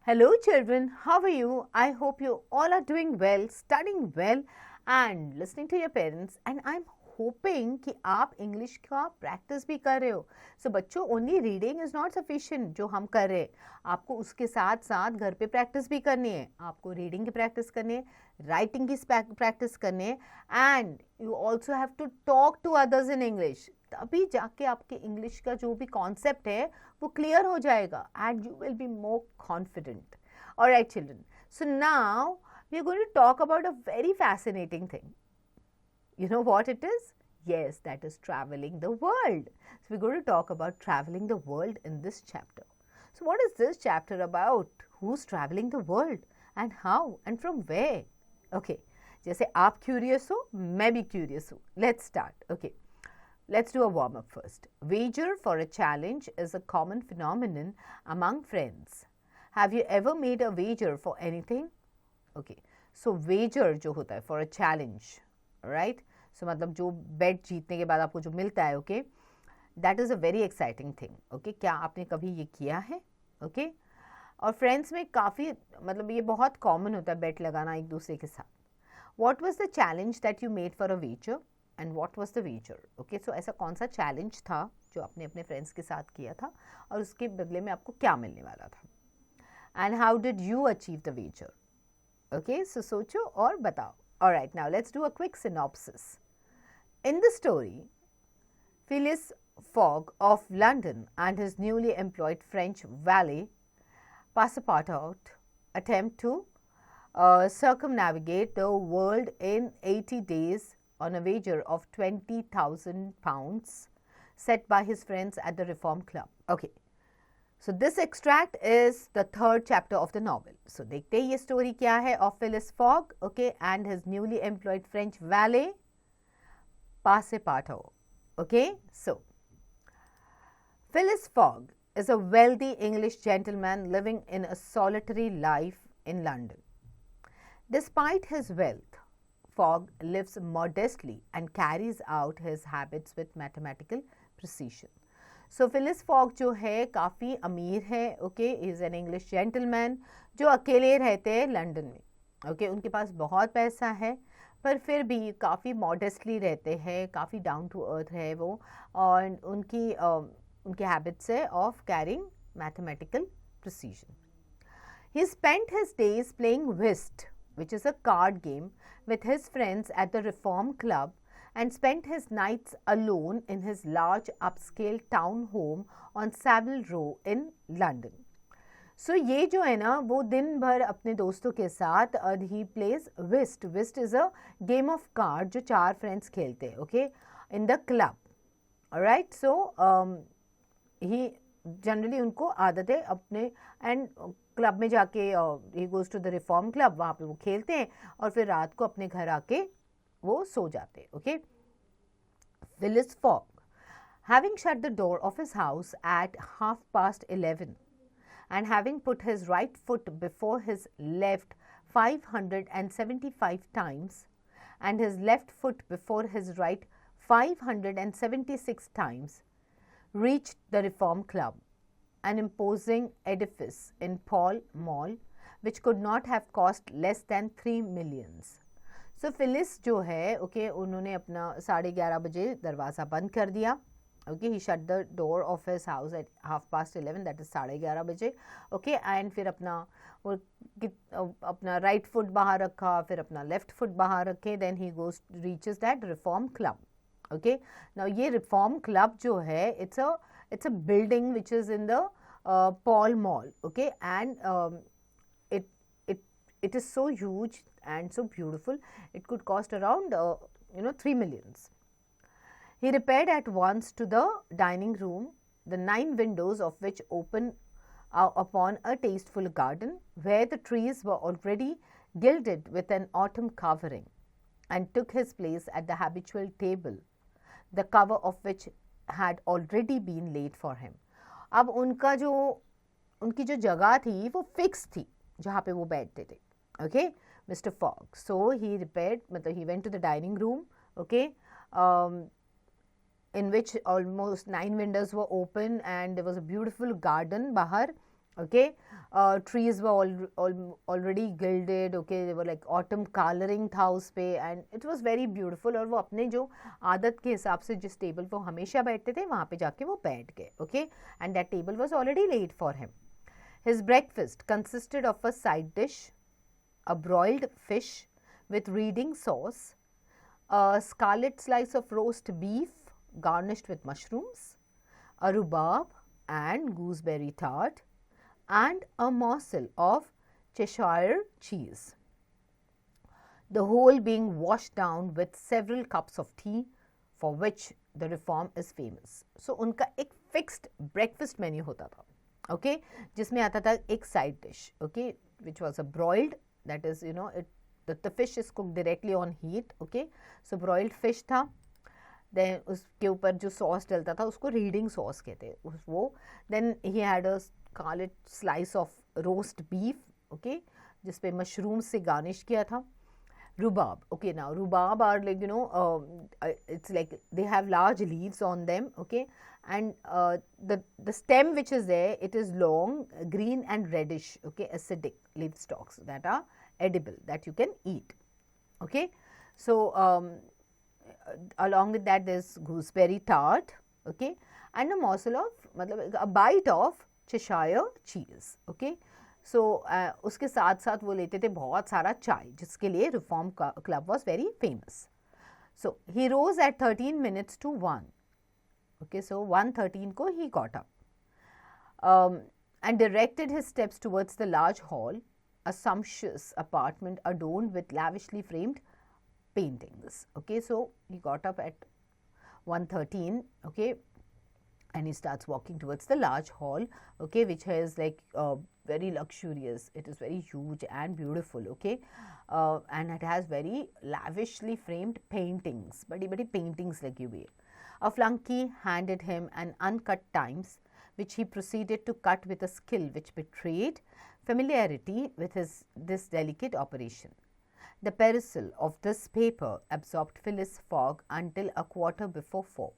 Hello, children. How are you? I hope you all are doing well, studying well, and listening to your parents. And I'm hoping कि आप English का practice भी कर रहे हो. So बच्चों, only reading is not sufficient जो हम कर रहे हैं. आपको उसके साथ साथ घर पे प्रैक्टिस भी करनी है. आपको रीडिंग की प्रैक्टिस करनी है, राइटिंग की प्रैक्टिस करनी है, and you also have to talk to others in English. तभी जाके आपके इंग्लिश का जो भी कॉन्सेप्ट है वो क्लियर हो जाएगा and you will be more confident. Alright, children. So now we are going to talk about a very fascinating thing. You know what it is? Yes, that is traveling the world. So we're going to talk about traveling the world in this chapter. So what is this chapter about? Who's traveling the world and how and from where? Okay, जैसे आप curious हो, मैं भी curious हूँ. Let's start. Okay. Let's do a warm up first. Wager for a challenge is a common phenomenon among friends. Have you ever made a wager for anything? Okay. So wager जो होता है for a challenge, right? So मतलब जो bet जीतने के बाद आपको जो मिलता है, okay? That is a very exciting thing, okay? क्या आपने कभी ये किया है, okay? और friends में काफ़ी मतलब ये बहुत common होता है bet लगाना एक दूसरे के साथ. What was the challenge that you made for a wager? And what was the wager? Okay, so ऐसा कौन सा challenge था जो आपने अपने friends के साथ किया था और उसके बदले में आपको क्या मिलने वाला था? And how did you achieve the wager? Okay, so socho or batao. Alright, now let's do a quick synopsis. In the story, Phileas Fogg of London and his newly employed French valet Passepartout attempt to circumnavigate the world in 80 days on a wager of £20,000 set by his friends at the Reform Club. Okay. So this extract is the third chapter of the novel. So देखते हैं ये story क्या है of Phileas Fogg, okay, and his newly employed French valet Passepartout. Okay, so Phileas Fogg is a wealthy English gentleman living in a solitary life in London. Despite his wealth, Fogg lives modestly and carries out his habits with mathematical precision. So Phyllis fog जो है काफ़ी अमीर है, okay, is an English gentleman जो अकेले रहते हैं London में, ओके, उनके पास बहुत पैसा है पर फिर भी काफ़ी मॉडेस्टली रहते हैं, काफ़ी डाउन टू अर्थ है वो, और उनकी हैबिट्स है of carrying mathematical precision. He spent his days playing whist which is a card game with his friends at the Reform Club and spent his nights alone in his large upscale town home on Savile Row in London. So ये जो है ना वो दिन भर अपने दोस्तों के साथ he plays whist. Whist is a game of card जो चार friends खेलते हैं, okay, in the club. Alright, so he generally उनको आदत है अपने एंड क्लब में जाके ही goes to the reform club, वहाँ पे वो खेलते हैं और फिर रात को अपने घर आके वो सो जाते हैं. Okay, Phileas Fogg, having shut the door of his house at 11:30 and having put his right foot before his left 575 times and his left foot before his right 576 times, reached the Reform Club, an imposing edifice in Pall Mall which could not have cost less than 3 millions. So Phileas जो है, okay, उन्होंने अपना 11:30 बजे दरवाज़ा बंद कर दिया. Okay, he shut the door of his house at 11:30, that is 11:30 बजे. Okay, and फिर अपना right foot बाहर रखा, फिर अपना left foot बाहर रखे, then he reaches that Reform Club. Okay, now ये Reform Club जो है it's a building which is in the Pall Mall, okay, and it is so huge and so beautiful, it could cost around 3 millions. He repaired at once to the dining room, the 9 windows of which open upon a tasteful garden where the trees were already gilded with an autumn covering, and took his place at the habitual table, the cover of which had already been laid for him. अब उनकी जो जगह थी वो fix थी जहाँ पे वो बैठते थे. Okay, Mr. Fogg. So he repaired, he went to the dining room, okay, in which almost 9 windows were open and there was a beautiful garden bahar, Okay, trees were already gilded. Okay, they were like autumn coloring था उस पे, and it was very beautiful. और वो अपने जो आदत के हिसाब से जिस टेबल पर हमेशा बैठते थे वहाँ पे जाके वो बैठ गए. Okay, and that table was already laid for him. His breakfast consisted of a side dish, a broiled fish with reading sauce, a scarlet slice of roast beef garnished with mushrooms, a rhubarb and gooseberry tart, and a morsel of Cheshire cheese. The whole being washed down with several cups of tea, for which the reform is famous. So उनका एक fixed breakfast menu होता था, okay, जिसमें आता था एक side dish, okay, which was a broiled, that is, you know, the fish is cooked directly on heat, okay, so broiled fish था. Then उसके ऊपर जो सॉस डलता था उसको रीडिंग सॉस कहते हैं वो. Then he had a scarlet slice of roast beef, okay, जिस पे मशरूम से गार्निश किया था. Rhubarb, okay, now rhubarb are like, you know, it's like they have large leaves on them, okay, and the stem which is there, it is long, green and reddish, okay, acidic leaf stalks that are edible, that you can eat, okay. So along with that there's gooseberry tart, okay, and a morsel of, मतलब a bite of Cheshire cheese, okay. So उसके साथ साथ वो लेते थे बहुत सारा चाय, जिसके लिए reform club was very famous. So he rose at 13 minutes to 1, okay, so 1:13 को he got up, and directed his steps towards the large hall, a sumptuous apartment adorned with lavishly framed paintings, okay. So he got up at 1:13, okay, and he starts walking towards the large hall, okay, which is like very luxurious. It is very huge and beautiful, okay, and it has very lavishly framed paintings, badi paintings lagi हुई है. A flunky handed him an uncut Times, which he proceeded to cut with a skill which betrayed familiarity with this delicate operation. The perusal of this paper absorbed Phileas Fogg until a quarter before 4,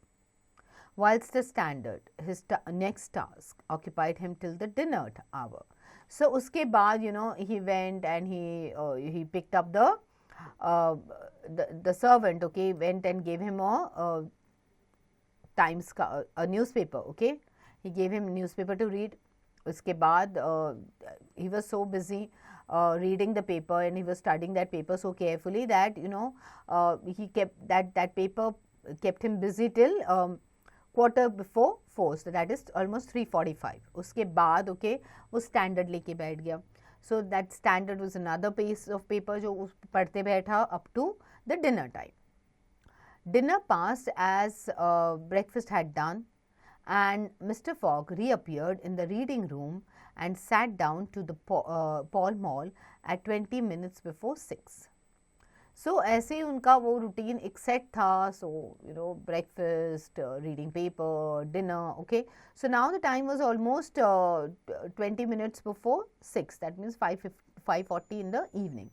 whilst the Standard, his next task, occupied him till the dinner hour. So uske baad, you know, he went and he picked up the servant, okay, went and gave him a Times a newspaper, okay, he gave him newspaper to read. Uske baad he was so busy reading the paper, and he was studying that paper so carefully that, you know, he kept that paper kept him busy till quarter before 4, so that is almost 3:45. उसके बाद, okay, वो Standard लेके बैठ गया. So that Standard was another piece of paper जो उस पढ़ते बैठा up to the dinner time. Dinner passed as breakfast had done, and Mr. Fogg reappeared in the reading room and sat down to the Pall Mall at 20 minutes before 6. So ऐसे ही उनका वो routine एक set था. So you know, breakfast, reading paper, dinner, okay. So now the time was almost 20 minutes before 6. That means 5:40 in the evening.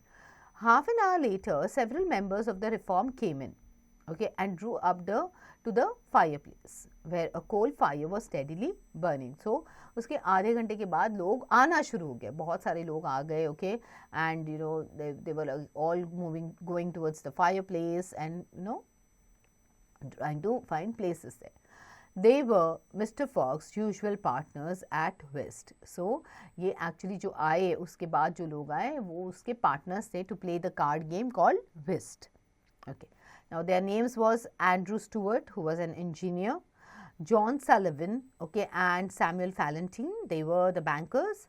Half an hour later, several members of the reform came in, okay, and drew up to the fireplace, where a coal fire was steadily burning. So उसके आधे घंटे के बाद लोग आना शुरू हो गए, बहुत सारे लोग आ गए, okay, and you know they were all going towards the fireplace and, you know, trying to find places there. They were Mr. Fogg's usual partners at whist. So ये actually जो आए उसके बाद जो लोग आए वो उसके partners थे to play the card game called whist, okay. Now their names was Andrew Stuart, who was an engineer, John Sullivan, okay, and Samuel Fallentin, they were the bankers,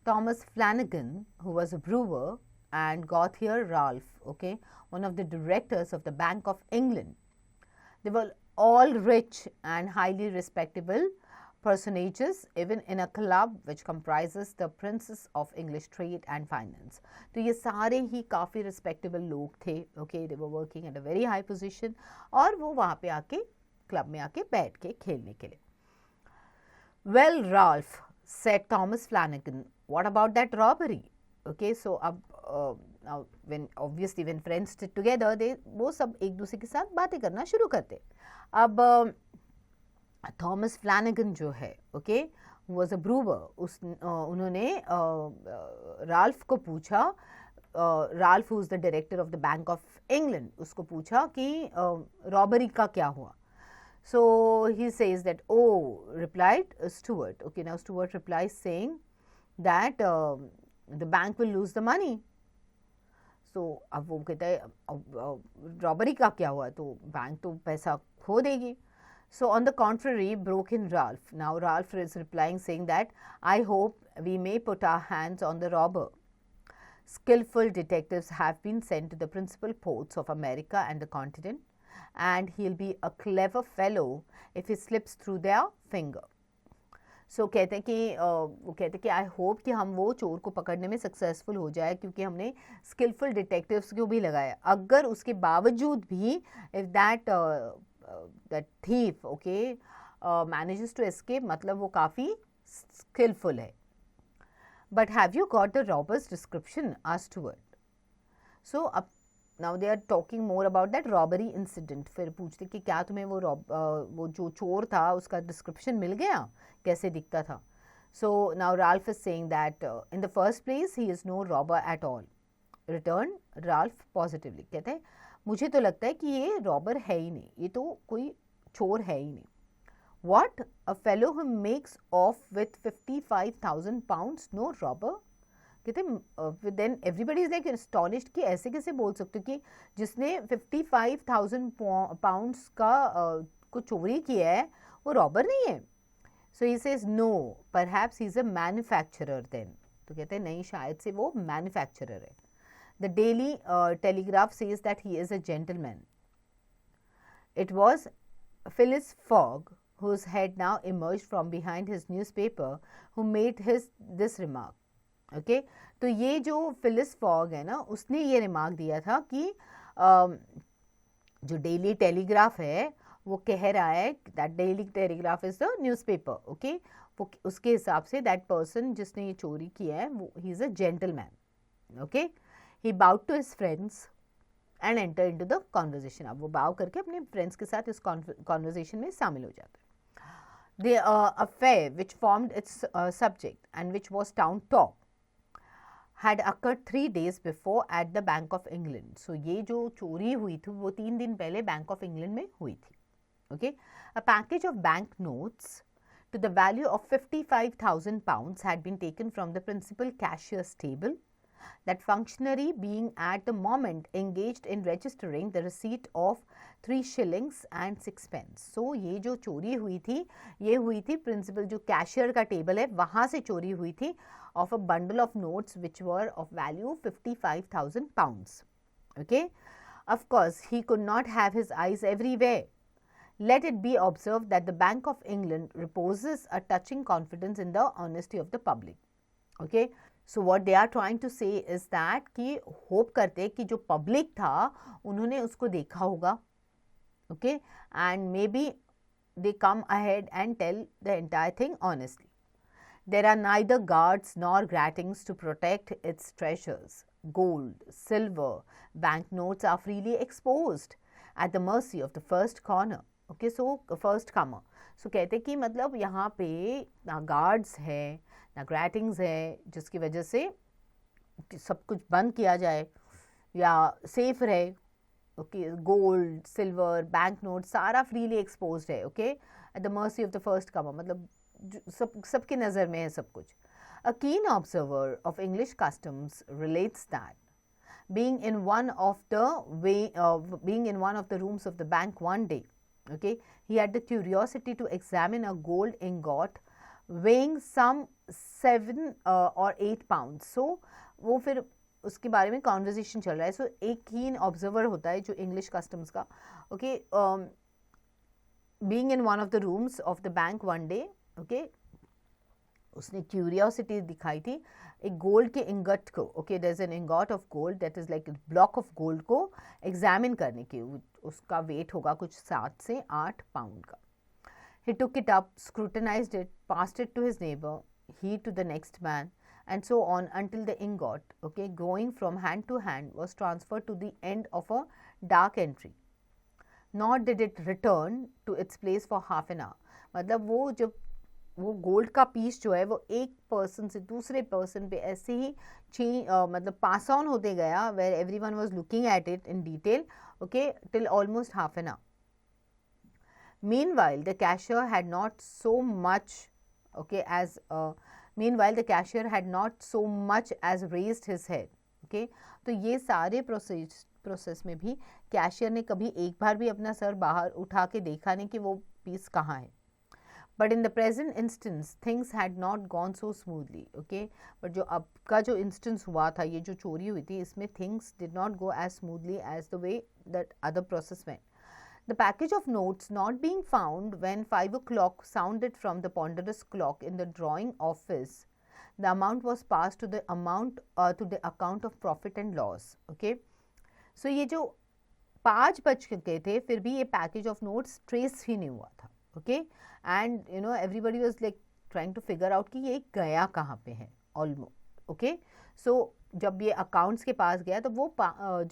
Thomas Flanagan, who was a brewer, and Gauthier Ralph, okay, one of the directors of the Bank of England. They were all rich and highly respectable personages, even in a club which comprises the princes of English trade and finance. तो ये सारे ही काफ़ी respectable लोग थे, okay, they were working at a very high position, और वो वहाँ पे आके क्लब में आके बैठ के खेलने के लिए. Well, Ralph, said Thomas Flanagan, what about that robbery? Okay, so अब now when friends sit together, वो सब एक दूसरे के साथ बातें करना शुरू करते. अब थॉमस फ्लैनेगन जो है, ओके, was a brewer, उन्होंने राल्फ को पूछा, Ralph who is the director of the bank of England, उसको पूछा कि रॉबरी का क्या हुआ. So he says that, oh, replied Stuart. Okay, now Stuart replies saying that the bank will lose the money. So अब वो कहता है रॉबरी का क्या हुआ, तो बैंक तो पैसा खो देगी. So on the contrary, broke in Ralph. Now Ralph is replying saying that I hope we may put our hands on the robber. Skillful detectives have been sent to the principal ports of America and the continent, and he'll be a clever fellow if he slips through their finger. So कहते हैं कि वो कहते हैं कि I hope कि हम वो चोर को पकड़ने में सक्सेसफुल हो जाए, क्योंकि हमने स्किलफुल डिटेक्टिव्स को भी लगाया. अगर उसके बावजूद भी if that thief okay manages to escape, मतलब वो काफ़ी स्किलफुल है. But have you got the robber's description? Asked Stuart. So अब now they are talking more about that robbery incident. फिर पूछते कि क्या तुम्हें वो जो चोर था उसका डिस्क्रिप्शन मिल गया, कैसे दिखता था. So now Ralph is saying that in the first place he is no robber at all. Return Ralph positively. कहते हैं मुझे तो लगता है कि ये रॉबर है ही नहीं, ये तो कोई चोर है ही नहीं. What, a fellow who makes off with 55,000 pounds, no robber. कहते then everybody is like astonished कि ऐसे कैसे बोल सकते हो कि जिसने 55,000 pounds का को चोरी किया है वो रॉबर नहीं है. So he says no, perhaps he is a manufacturer then. तो कहते हैं नहीं, शायद से वो मैन्युफैक्चरर है. The Daily Telegraph says that he is a gentleman. It was Phileas Fogg, whose head now emerged from behind his newspaper, who made this remark. Okay तो ये जो फिलिस फॉग है ना, उसने ये रिमार्क दिया था कि जो डेली टेलीग्राफ है वो कह रहा है that daily telegraph is the newspaper. Okay वो उसके हिसाब से दैट पर्सन जिसने ये चोरी किया है वो he is a gentleman. Okay he bowed to his friends and enter into the conversation. अब वो बाव करके अपने फ्रेंड्स के साथ इस कॉन्वर्जेशन में शामिल हो जाता है. The affair which formed its subject and which was town talk had occurred 3 days before at the Bank of England. So ये जो चोरी हुई थी वो 3 दिन पहले बैंक ऑफ इंग्लैंड में हुई थी. Okay, a package of bank notes to the value of 55,000 pounds had been taken from the principal cashier's table. That functionary being at the moment engaged in registering the receipt of 3 shillings and 6 pence. So ये जो चोरी हुई थी ये हुई थी principal जो cashier का टेबल है वहाँ से चोरी हुई थी of a bundle of notes which were of value 55,000 pounds. Okay, of course he could not have his eyes everywhere. Let it be observed that the Bank of England reposes a touching confidence in the honesty of the public. Okay, so what they are trying to say is that कि hope करते कि जो public था उन्होंने उसको देखा होगा. Okay, and maybe they come ahead and tell the entire thing honestly. There are neither guards nor gratings to protect its treasures. Gold, silver, banknotes are freely exposed at the mercy of the first corner. Okay, so first comer. So कहते हैं कि मतलब यहाँ पे ना guards है ना ग्रैटिंग्स है जिसकी वजह से सब कुछ बंद किया जाए या सेफ रहे. Okay, gold, silver, bank note सारा फ्रीली एक्सपोज है. Okay, at the mercy of the first comer, मतलब सबकी नज़र में है सब कुछ. A keen observer of English customs relates that being in one of the rooms of the bank one day, okay, he had the curiosity to examine a gold ingot weighing some 7 or 8 pounds. So वो फिर उसके बारे में conversation चल रहा है. सो एक कीन ऑब्जर्वर होता है जो इंग्लिश कस्टम्स का. Okay, being in one of the rooms of the bank one day. Okay, उसने क्यूरियोसिटी दिखाई थी एक गोल्ड के इंगट को. Okay, there is an ingot of gold that is like block of gold को examine करने की. उसका वेट होगा कुछ 7 से 8 पाउंड का. He took it up, scrutinized it, passed it to his neighbor, he to the next man, and so on until the ingot, okay, going from hand to hand, was transferred to the end of a dark entry. Nor did it return to its place for half an hour. मतलब वो जब वो gold का piece जो है वो एक person से दूसरे पर्सन पे ऐसे ही मतलब पास ऑन होते गया, where everyone was looking at it in detail, okay, till almost half an hour. Meanwhile, the cashier had not so much, okay, as meanwhile the cashier had not so much as raised his head. Okay, तो ये सारे process में भी cashier ने कभी एक बार भी अपना सर बाहर उठा के देखा नहीं कि वो पीस कहाँ है. But in the present instance things had not gone so smoothly. Okay, but जो अब का जो इंस्टेंस हुआ था, ये जो चोरी हुई थी, इसमें things did not go as smoothly as the way that other process went. The package of notes not being found when 5 o'clock sounded from the ponderous clock in the drawing office, the amount was passed to the account of profit and loss. Okay, so ये जो 5 बज गए थे, फिर भी ये package of notes trace ही नहीं हुआ था. Okay, and you know everybody was like trying to figure out कि ये गया कहाँ पे है ऑलमोस्ट. ओके, सो जब ये अकाउंट्स के पास गया तो वो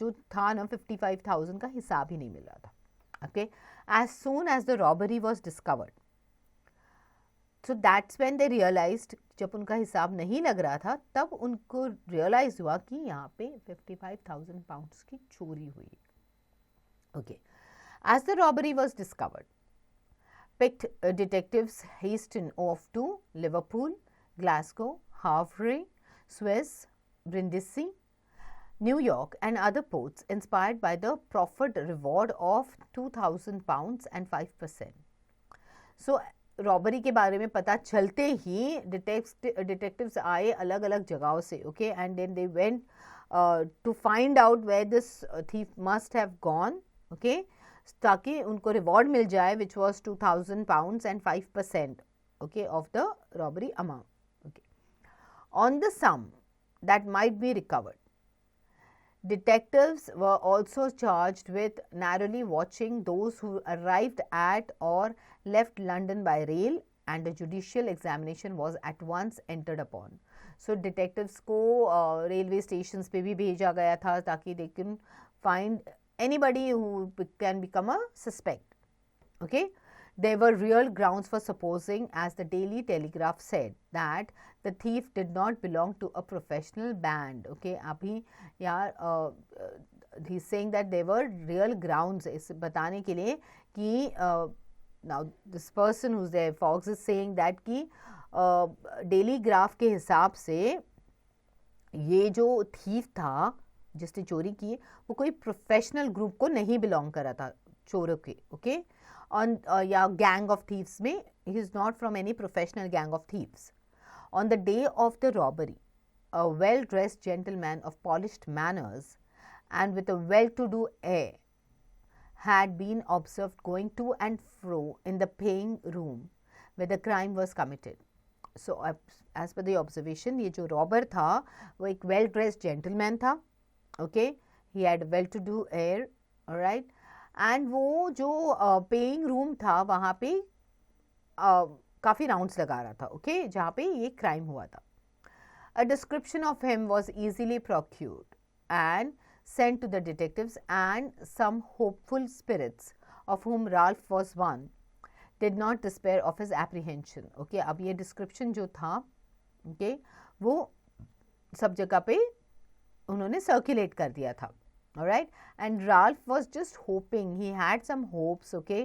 जो था ना 55,000 का हिसाब ही नहीं मिल रहा था. Okay, as soon as the robbery was discovered, so that's when they realized, जब उनका हिसाब नहीं लग रहा था तब उनको रियलाइज हुआ कि यहाँ पे 55,000 पाउंड्स की चोरी हुई. Okay, as the robbery was discovered, picked detectives hastened off to Liverpool, Glasgow, Havre, Suez, Brindisi, New York and other ports, inspired by the proffered reward of 2,000 pounds and 5%. So, robbery के बारे में पता चलते ही detectives आए अलग अलग जगहों से. Okay, and then they went to find out where this thief must have gone. Okay, ताकि उनको रिवॉर्ड मिल जाए, which was 2,000 pounds and 5%, okay, of the robbery amount. Okay, on the sum that might be recovered, detectives were also charged with narrowly watching those who arrived at or left London by rail, and a judicial examination was at once entered upon. So detectives को railway stations पे भी भेजा गया था ताकि they can find anybody who can become a suspect. Okay, there were real grounds for supposing, as the Daily Telegraph said, that the thief did not belong to a professional band. Okay, abhi yaar he's saying that there were real grounds is batane ke liye ki now this person who's there, Fox, is saying that ki Daily Graph के हिसाब से ये जो thief था जिसने चोरी की वो कोई प्रोफेशनल ग्रुप को नहीं बिलोंग कर रहा था चोरों के. Okay, on yeah, gang of thieves में he is not from any professional gang of thieves. On the day of the robbery, a well-dressed gentleman of polished manners and with a well-to-do air had been observed going to and fro in the paying room where the crime was committed. So as per the observation, ये जो robber था वो एक well-dressed gentleman था. Okay, he had a well-to-do air, all right, and वो जो paying room था वहाँ पे काफ़ी राउंड्स लगा रहा था. ओके, जहाँ पे ये क्राइम हुआ था. A description of him was easily procured and sent to the detectives, and some hopeful spirits of whom Ralph was one did not despair of his apprehension. Okay, अब ये डिस्क्रिप्शन जो था, okay, वो सब जगह पे उन्होंने सर्कुलेट कर दिया था. All right, and Ralph was just hoping, he had some hopes. Okay,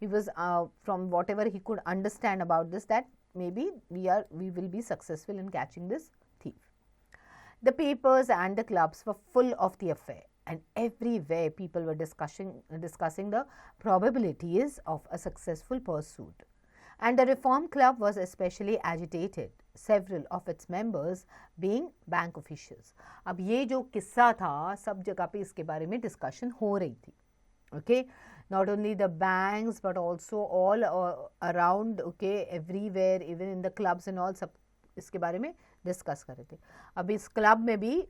he was from whatever he could understand about this, that maybe we will be successful in catching this thief. The papers and the clubs were full of the affair, and everywhere people were discussing the probabilities of a successful pursuit. And the Reform Club was especially agitated, several of its members being bank officials. अब ये जो किस्सा था सब जगह पे इसके बारे में डिस्कशन हो रही थी. Okay, not only the banks but also all around, okay, everywhere, even in the clubs and all, सब इसके बारे में डिस्कस कर रहे थे. अब इस क्लब में भी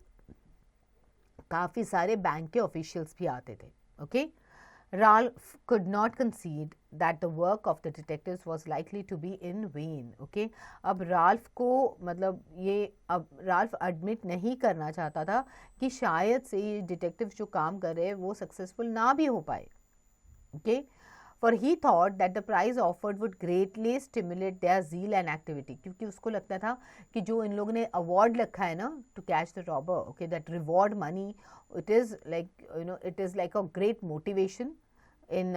काफ़ी सारे बैंक के ऑफिशियल्स भी आते थे. Okay, Ralph could not concede that the work of the detectives was likely to be in vain. Okay, अब Ralph को मतलब ये अब Ralph admit नहीं करना चाहता था कि शायद से ये डिटेक्टिव जो काम कर रहे हैं वो सक्सेसफुल ना भी हो पाए. Okay, for he thought that the prize offered would greatly stimulate their zeal and activity. क्योंकि उसको लगता था कि जो इन लोगों ने अवार्ड रखा है ना to catch the robber, okay, that reward money, it is like it is like a great motivation in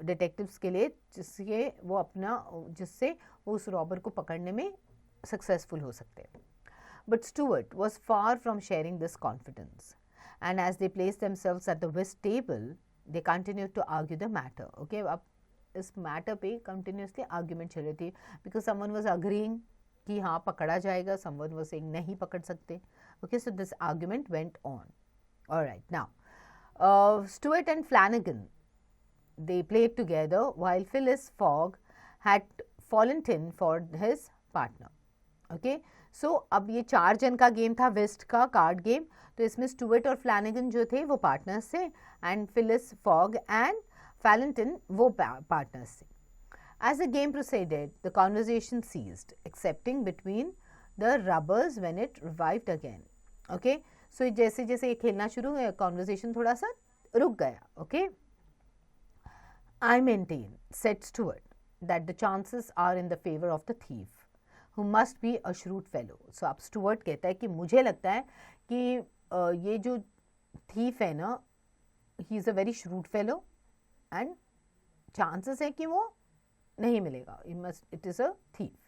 detectives के लिए, जिससे वो उस रॉबर को पकड़ने में सक्सेसफुल हो सकते हैं. But Stuart was far from sharing this confidence, and as they placed themselves at the whist table, they continued to argue the matter. Okay, अब इस मैटर पे कंटिन्यूसली आर्ग्यूमेंट चल रही थी, बिकॉज समवन वाज अग्रीइंग कि हाँ पकड़ा जाएगा, समवन वाज सेइंग नहीं पकड़ सकते. Okay, so this argument went on. All right, now Stuart and Flanagan, they played together while Phileas Fogg had fallen in for his partner. Okay, सो अब ये 4 जन का गेम था, वेस्ट का कार्ड गेम. तो इसमें स्टुअर्ट और फ्लैनेगन जो थे वो पार्टनर्स थे, and Phileas Fogg and Fallentin वो पार्टनर्स थे. As the game proceeded the conversation ceased excepting between the rubbers when it revived again. Okay, so जैसे जैसे ये खेलना शुरू हुआ, कॉन्वर्जेशन थोड़ा सा रुक गया. Okay, I maintain, said Stuart, that the chances are in the favour of the thief who must be a shrewd fellow. So अब स्टुअर्ट कहता है कि मुझे लगता है कि ये जो थीफ है ना, he is a very shrewd fellow and chances है कि वो नहीं मिलेगा. It is a thief.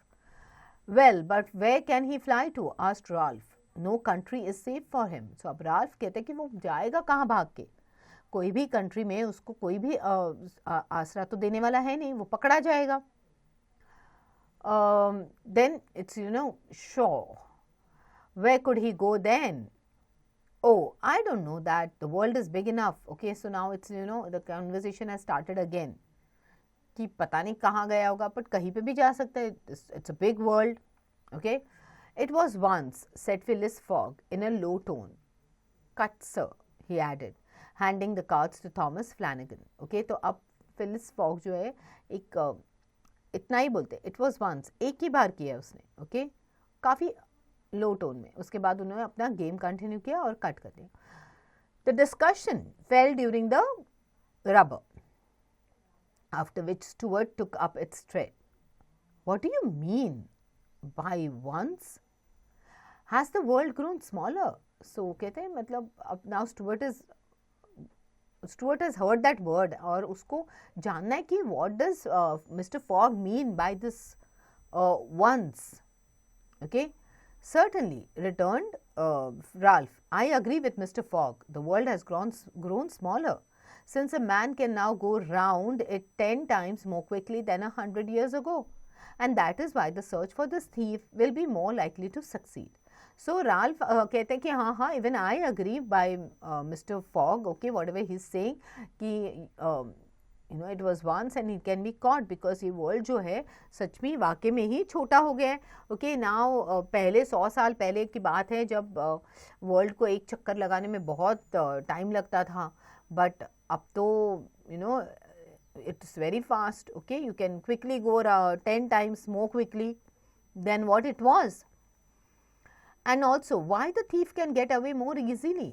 Well but where can he fly to, asked Ralph. No country is safe for him. So अब राल्फ कहते हैं कि वो जाएगा कहाँ भाग के, कोई भी कंट्री में उसको कोई भी आसरा तो देने वाला है नहीं, वो पकड़ा जाएगा. Then it's, sure. Where could he go then? Oh, I don't know that. The world is big enough. Okay, so now it's, the conversation has started again. कि पता नहीं कहाँ गया होगा, but कहीं पे भी जा सकता है. It's a big world. Okay. It was once, said Phileas Fogg in a low tone. Cut, sir, he added, handing the cards to Thomas Flanagan. Okay, तो अब Phileas Fogg जो है एक इतना ही बोलते, इट वॉज वंस, एक ही बार किया उसने. ओके, काफ़ी लो टोन में. उसके बाद उन्होंने अपना गेम कंटिन्यू किया और कट कर दिया. The discussion fell during the rubber, after which Stuart took up its trade. What do you mean by once? Has the world grown smaller? So कहते हैं मतलब अब now Stuart has heard that word और उसको जानना है कि what does Mr. Fogg mean by this once. Okay, certainly, returned Ralph. I agree with Mr. Fogg. The world has grown smaller, since a man can now go round it 10 times more quickly than 100 years ago, and that is why the search for this thief will be more likely to succeed. So Ralph कहते हैं कि हाँ, even I agree by Mr. Fogg, okay, whatever he's saying, कि it was once and it can be caught, because ये world जो है सच में वाकई में ही छोटा हो गया है. ओके, नाउ पहले 100 साल पहले की बात है जब वर्ल्ड को एक चक्कर लगाने में बहुत टाइम लगता था, बट अब तो it's very fast. Okay, you can quickly go 10 times more quickly than what it was. And also, why the thief can get away more easily?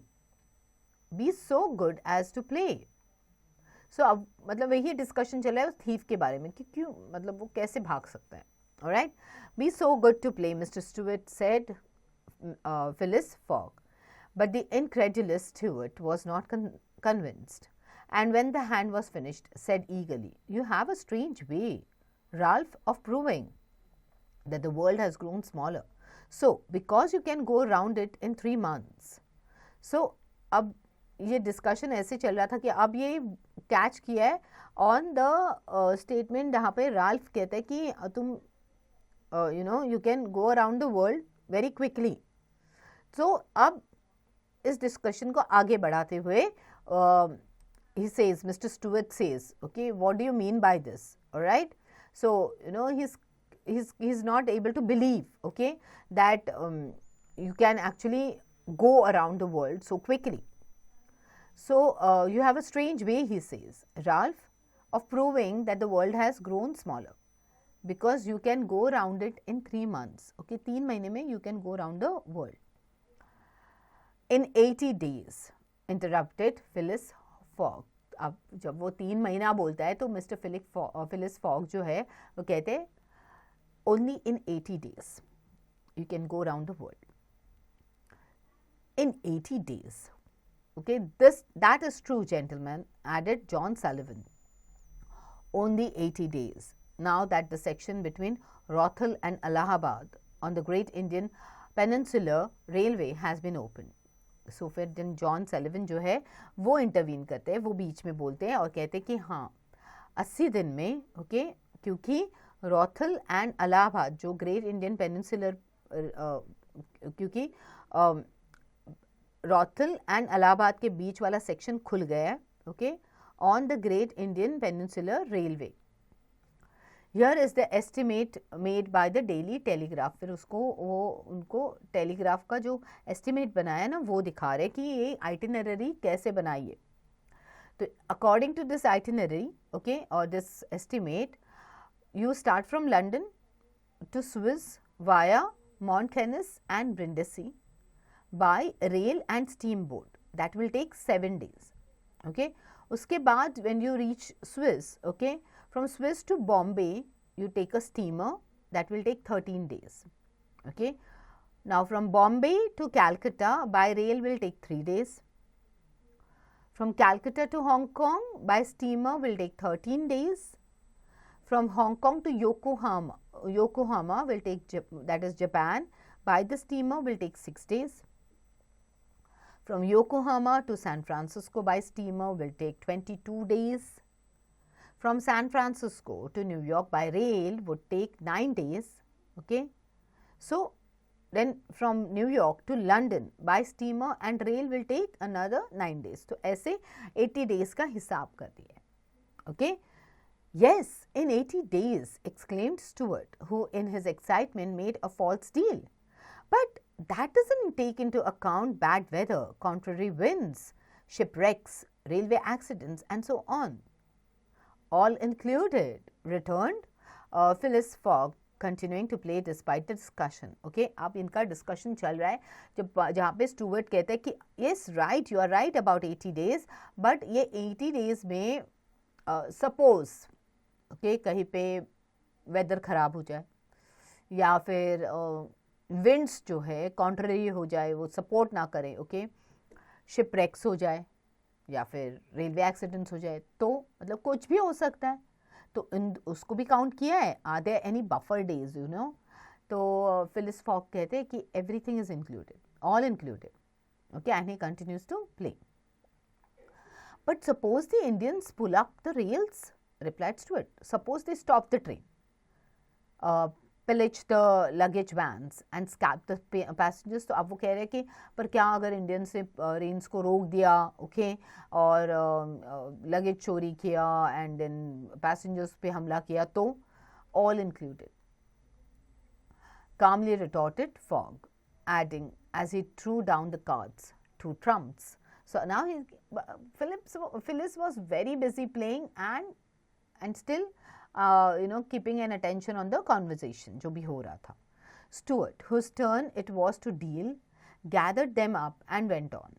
Be so good as to play. So अब मतलब वही discussion चला है उस thief के बारे में कि क्यों, मतलब वो कैसे भाग सकता है. Alright, be so good to play, Mr. Stuart said Phileas Fogg. But the incredulous Stuart was not convinced, and when the hand was finished, said eagerly, "You have a strange way, Ralph, of proving that the world has grown smaller. So, because you can go round it in 3 months." So, अब ये discussion ऐसे चल रहा था कि अब ये catch किया है ऑन द स्टेटमेंट जहाँ पे राल्फ कहते हैं कि तुम you can go around the world very quickly. तो अब इस डिस्कशन को आगे बढ़ाते हुए he says, Mr. Stuart says, okay, what do you mean by this? All right. So, he's not able to believe, okay, that you can actually go around the world so quickly. So, you have a strange way, he says, Ralph, of proving that the world has grown smaller, because you can go around it in 3 months. Okay, 3 महीने में you can go around the world. In 80 days, interrupted Phileas Fogg. अब जब वो 3 महीना बोलता है तो mister Phyllis fog जो है वो कहते हैं only in 80 days you can go around the world. In 80 days. Okay, that is true, gentlemen, added John Sullivan. Only 80 days. Now that the section between Rothal and Allahabad on the Great Indian Peninsular Railway has been opened. So फिर दिन John Sullivan जो है वो intervene करते हैं, वो बीच में बोलते हैं और कहते हैं कि हाँ 80 दिन में, ओके, क्योंकि रॉथल एंड अलाहाबाद जो ग्रेट इंडियन पेनिनसुलर, क्योंकि रॉथल एंड अलाहाबाद के बीच वाला सेक्शन खुल गया है, okay, on the great Indian peninsular railway. Here is the estimate made by the Daily telegraph. फिर उनको टेलीग्राफ का जो एस्टिमेट बनाया ना वो दिखा रहे कि ये आइटिनरी कैसे बनाई है. तो according to this itinerary, okay, और this estimate, you start from London to Swiss via Montcenis and Brindisi by rail and steamboat. That will take 7 days. Okay. उसके बाद when you reach Swiss, okay, from Swiss to Bombay, you take a steamer that will take 13 days. Okay. Now from Bombay to Calcutta by rail will take 3 days. From Calcutta to Hong Kong by steamer will take 13 days. From Hong Kong to Yokohama will take, that is Japan, by the steamer will take 6 days. From Yokohama to San Francisco by steamer will take 22 days. From San Francisco to New York by rail would take 9 days. Okay. So then from New York to London by steamer and rail will take another 9 days. तो ऐसे 80 days का हिसाब कर दिया. Okay. Yes, in 80 days, exclaimed Stuart, who in his excitement made a false deal. But that doesn't take into account bad weather, contrary winds, shipwrecks, railway accidents, and so on. All included, returned Phileas Fogg, continuing to play despite the discussion. Okay, अब इनका discussion चल रहा है जहाँ पे Stuart कहते हैं कि yes, right, you are right about 80 days, but ये 80 days में suppose, ओके, कहीं पे वेदर ख़राब हो जाए या फिर विंड्स जो है कॉन्ट्ररी हो जाए, वो सपोर्ट ना करे, ओके, शिपरेक्स हो जाए या फिर रेलवे एक्सीडेंट्स हो जाए, तो मतलब कुछ भी हो सकता है. तो उसको भी काउंट किया है. Are there any buffer days, you know. तो फिलिस फॉग कहते हैं कि everything is included, all included. Okay, and he continues to play. But suppose the Indians pull up the rails, replied Stuart. Suppose they stop the train, pillage the luggage vans and scalp the passengers. तो अब वो कह रहे हैं कि पर क्या अगर इंडियंस ने रेन्स को रोक दिया, ओके, और लगेज चोरी किया एंड देन पैसेंजर्स पे हमला किया, तो all included. Calmly retorted Fogg, adding as he threw down the cards, 2 trumps. So now Phyllis was very busy playing and still keeping an attention on the conversation जो भी हो रहा था. Stuart, whose turn it was to deal, gathered them up and went on.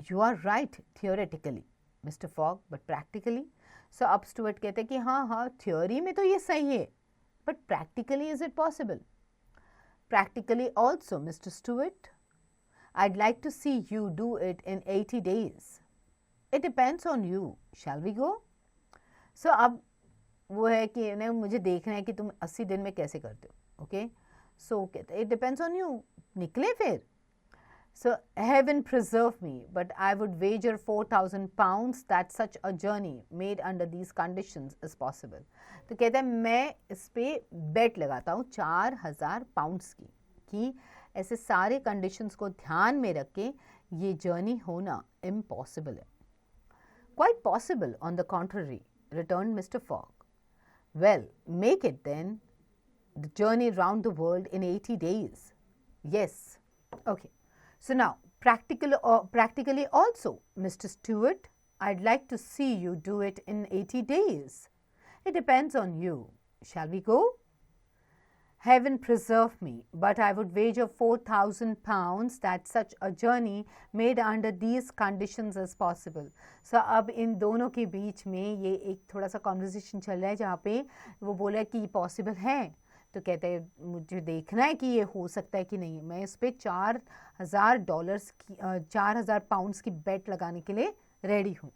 You are right theoretically, Mr. Fogg, but practically. So अब Stuart कहते कि हाँ theory में तो ये सही है, but practically is it possible? Practically also, Mr. Stuart, I'd like to see you do it in 80 days. It depends on you. Shall we go? So अब वो है कि नहीं, मुझे देखना है कि तुम 80 दिन में कैसे करते हो. ओके, सो कहते इट डिपेंड्स ऑन यू. निकले फिर. सो heaven preserve me, but I would wager 4,000 pounds that such a journey made under these conditions is possible. तो कहते हैं मैं इस पे बेट लगाता हूँ 4,000 पाउंड्स की कि ऐसे सारे कंडीशंस को ध्यान में रख के ये जर्नी होना इम्पॉसिबल है. Quite possible, on the contrary, returned Mr. Fogg. Well, make it then. The journey round the world in 80 days. Yes. Okay. So now, practically also, Mr. Stuart, I'd like to see you do it in 80 days. It depends on you. Shall we go? Heaven preserve me, but I would wager 4,000 pounds that such a journey made under these conditions is possible. So अब इन दोनों के बीच में ये एक थोड़ा सा conversation चल रहा है जहाँ पे वो बोला कि पॉसिबल है, तो कहते हैं मुझे देखना है कि ये हो सकता है कि नहीं, मैं इस पर $4,000 की 4,000 पाउंड्स की बेट लगाने के लिए रेडी हूँ.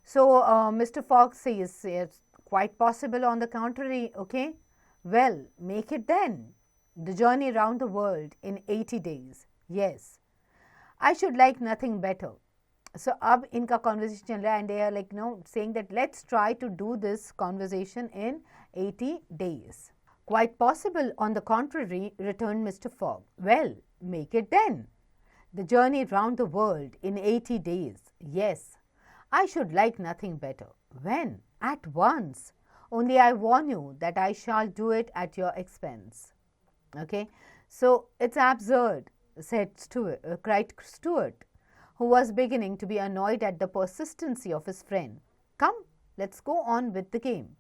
So Mr. Fox says it's quite possible on the contrary, okay? Well, make it then. The journey round the world in 80 days. Yes. I should like nothing better. So अब इनका conversation चल रहा है and they are like, you know, saying that let's try to do this conversation in 80 days. Quite possible, on the contrary, returned Mr. Fogg. Well, make it then. The journey round the world in 80 days. Yes. I should like nothing better. When? At once. Only I warn you that I shall do it at your expense. Okay, so it's absurd, cried Stuart, who was beginning to be annoyed at the persistency of his friend. Come, let's go on with the game.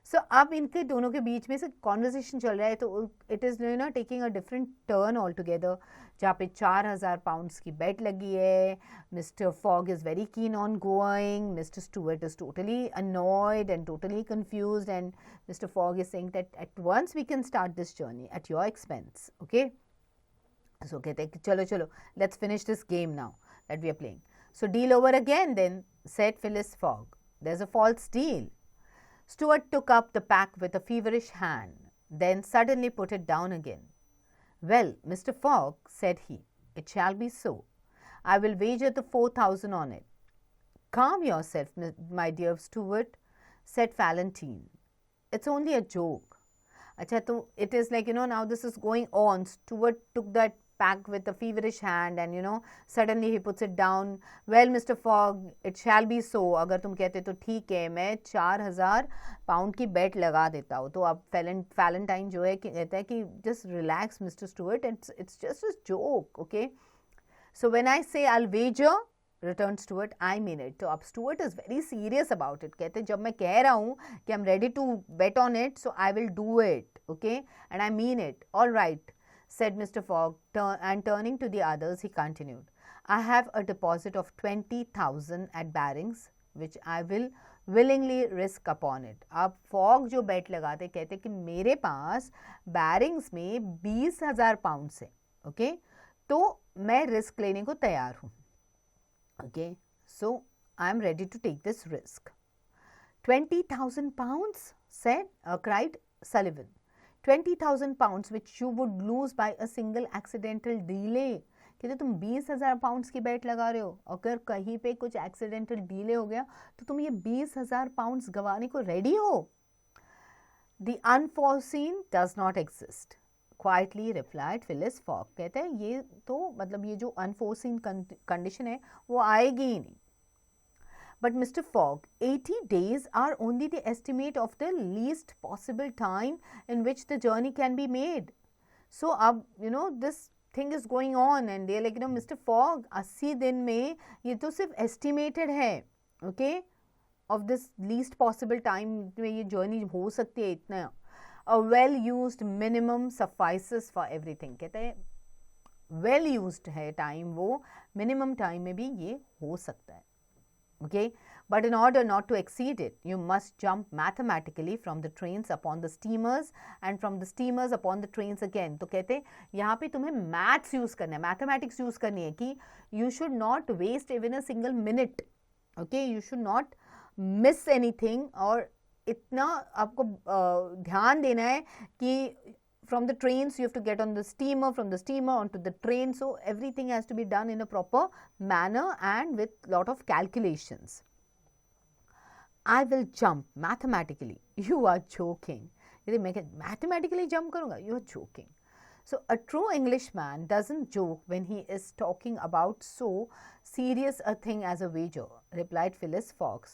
So अब इनके दोनों के बीच में से conversation चल रहा है, तो it is you know taking a different turn altogether, जहाँ पे 4,000 पाउंड्स की बेट लगी है. Mister Fogg is very keen on going. Mister Stuart is totally annoyed and totally confused and mister Fogg is saying that at once we can start this journey at your expense. Okay, so कहते हैं कि चलो चलो let's finish this game now that we are playing. So deal over again then, said Phileas Fogg. There is a false deal. Stuart took up the pack with a feverish hand, then suddenly put it down again. Well, Mr. Fogg, said he, it shall be so. I will wager the 4,000 on it. Calm yourself, my dear Stuart, said Valentine. It's only a joke. Acha, so it is like, you know, now this is going on. Stuart took that pack with a feverish hand and, you know, suddenly he puts it down. Well, Mr. Fogg, it shall be so. अगर तुम कहते तो ठीक है, मैं 4,000 pound की बेट लगा देता हूँ. तो अब वैलेंटाइन जो है कहता है कि just relax, Mr. Stewart, it's just a joke, okay? So when I say I'll wager, returned Stewart, I mean it. तो अब Stewart is very serious about it. कहते जब मैं कह रहा हूँ कि I'm ready to bet on it, so I will do it, okay? And I mean it. All right, said Mr. Fogg, and turning to the others, he continued, I have a deposit of 20,000 at Barings, which I will willingly risk upon it. अब fog जो बेट लगाते कहते कि मेरे पास bearings में 20,000 pound है, okay, तो मैं रिस्क लेने को तैयार हूँ. Okay, so I am ready to take this risk. 20,000 pounds, said, cried Sullivan. 20,000 pounds which you would lose by a single accidental delay. कहते तुम 20,000 पाउंड्स की बेट लगा रहे हो, अगर कहीं पे कुछ एक्सीडेंटल डिले हो गया तो तुम ये 20,000 पाउंड्स गंवाने को रेडी हो. The unforeseen does not exist, quietly replied Phileas Fogg. कहते हैं ये तो मतलब ये जो unforeseen कंडीशन है वो आएगी ही नहीं. But Mr. Fogg, 80 days are only the estimate of the least possible time in which the journey can be made. So, अब you know this thing is going on and they're like, you know, Mr. Fogg, 80 दिन में ये तो सिर्फ estimated है, okay, of this least possible time में ये journey हो सकती है इतना. A well used minimum suffices for everything. कहते हैं well used है time, वो minimum time में भी ये हो सकता है. Okay, but in order not to exceed it, you must jump mathematically from the trains upon the steamers and from the steamers upon the trains again. तो कहते हैं यहाँ पे तुम्हें maths use करना है, mathematics use करनी है कि you should not waste even a single minute. Okay, you should not miss anything और इतना आपको ध्यान देना है कि from the trains you have to get on the steamer, from the steamer onto the train, so everything has to be done in a proper manner and with lot of calculations. I will jump mathematically. You are joking. यदि मैं mathematically jump करूँगा, you are joking. So a true Englishman doesn't joke when he is talking about so serious a thing as a wager, replied Phileas Fogg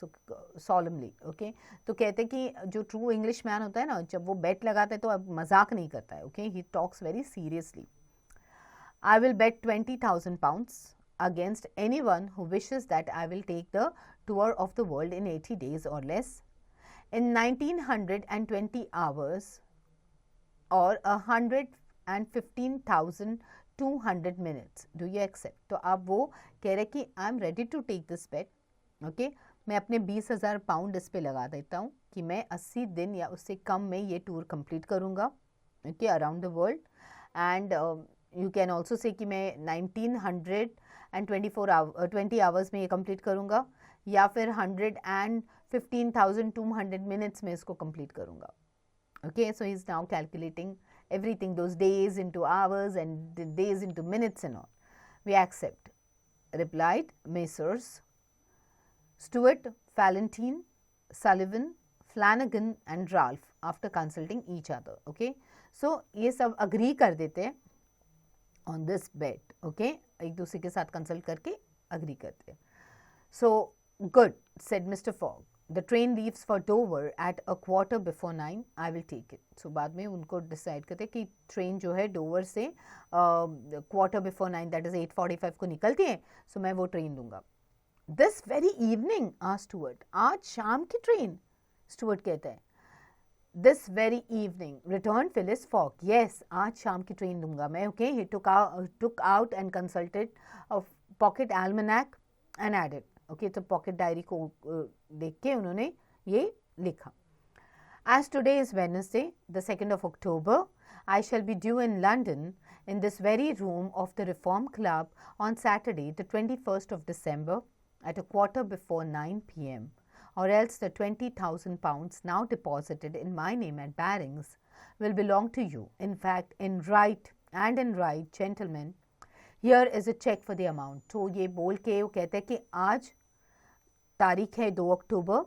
solemnly. Okay, तो कहते हैं कि जो true Englishman होता है ना, जब वो bet लगाता है तो अब मजाक नहीं करता है. Okay, he talks very seriously. I will bet 20,000 pounds against anyone who wishes that I will take the tour of the world in 80 days or less. In 1920 hours, or 115,200 minutes. Do you accept? तो अब वो कह रहे कि I am ready to take this bet. Okay, मैं अपने 20,000 pound इस पे लगा देता हूँ कि मैं 80 दिन या उससे कम में ये टूर कंप्लीट करूँगा. Okay, around the world. And you can also say कि मैं 1920 आवर्स में ये कंप्लीट करूँगा, या फिर 115,200 मिनट्स में इसको कंप्लीट करूँगा. Okay, so he's now calculating everything, those days into hours and the days into minutes and all. We accept, replied Messrs. Stuart, Valentine, Sullivan, Flanagan and Ralph after consulting each other. Okay, so ये सब agree कर देते हैं on this bet. Okay, एक दूसरे के साथ consult करके agree करते हैं. So good, said Mr. Fogg. The train leaves for Dover at 9:15. I will take it. So बाद में उनको डिसाइड करते कि ट्रेन जो है डोवर से 9:15 दैट इज 8:45 को निकलती है. सो मैं वो ट्रेन लूँगा. This very evening asked Stuart. आज शाम की ट्रेन? स्टुअर्ट कहता है. This very evening return Phileas Fogg. Yes, आज शाम की ट्रेन लूँगा मैं. Okay, he took out and consulted pocket almanac and added. Okay, तो पॉकेट डायरी को देख के उन्होंने ये लिखा. As today is Wednesday, the 2nd of October, I shall be due in London in this very room of the Reform Club on Saturday, the 21st of December at 9:15 p.m. or else the 20,000 pounds now deposited in my name at Barings will belong to you. In fact, in right, gentlemen, here is a check for the amount. तो ये बोल के वो कहते हैं कि आज तारीख है 2 अक्टूबर.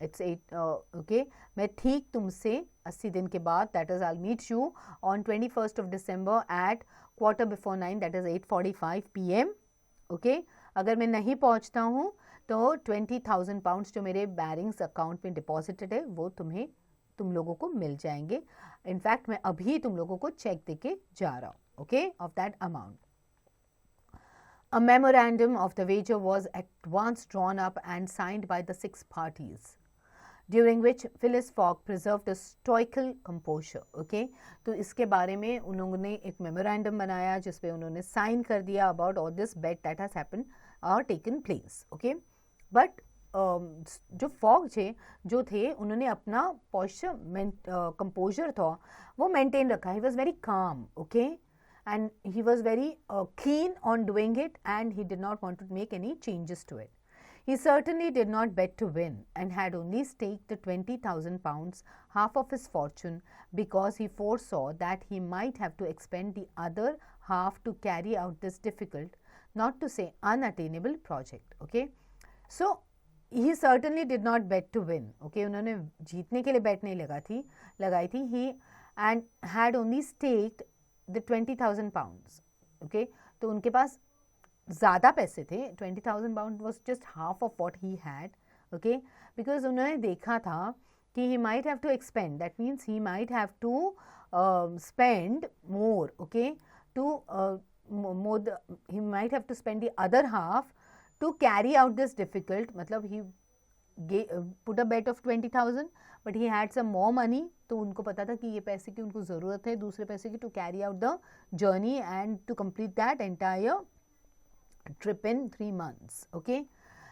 इट्स 8. ओके, मैं ठीक तुमसे 80 दिन के बाद, that is I meet you on 21st of December at 9:15, that is 8:45 p.m. Okay, अगर मैं नहीं पहुंचता हूँ तो 20,000 पाउंड्स जो मेरे बैरिंग्स अकाउंट में डिपॉजिटेड है वो तुम लोगों को मिल जाएंगे. इनफैक्ट मैं अभी तुम लोगों को चेक देके जा रहा हूँ. Okay, of that amount. A memorandum of the wager was at once drawn up and signed by the 6 parties, during which Phileas Fogg preserved a stoical composure. Okay, तो इसके बारे में उन्होंने एक मेमोरेंडम बनाया जिसपे उन्होंने साइन कर दिया about all this bet that has happened or taken place. Okay, but जो फॉग जो थे उन्होंने अपना कंपोजर था वो मेंटेन रखा. He was very calm. Okay, and he was very keen on doing it and he did not want to make any changes to it. He certainly did not bet to win and had only staked the 20,000 pounds, half of his fortune, because he foresaw that he might have to expend the other half to carry out this difficult, not to say unattainable project. Okay, so he certainly did not bet to win. Okay, उन्होंने जीतने के लिए bet नहीं लगाई थी. He and had only staked the 20,000 pounds. Okay, तो उनके पास ज़्यादा पैसे थे. 20,000 pound was just half of what he had. Okay, because उन्होंने देखा था कि he might have to expend, that means he might have to spend more. Okay, to he might have to spend the other half to carry out this difficult. मतलब he put a bet of 20,000 but he had some more money. तो उनको पता था कि ये पैसे की उनको ज़रूरत है दूसरे पैसे की to carry out the journey and to complete that entire trip in 3 months. Okay,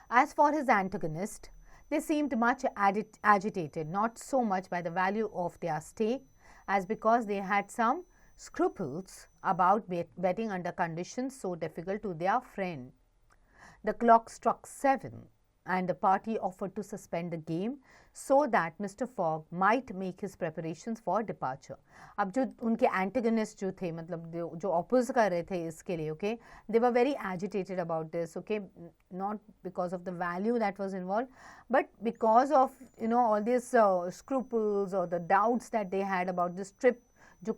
as for his antagonist, they seemed much agitated, not so much by the value of their stake as because they had some scruples about betting under conditions so difficult to their friend. The clock struck 7 and the party offered to suspend the game so that Mr. Fogg might make his preparations for departure. अब जो उनके antagonist जो थे, मतलब जो oppose कर रहे थे इसके लिए, okay, they were very agitated about this. Okay, not because of the value that was involved, but because of all these scruples or the doubts that they had about this trip जो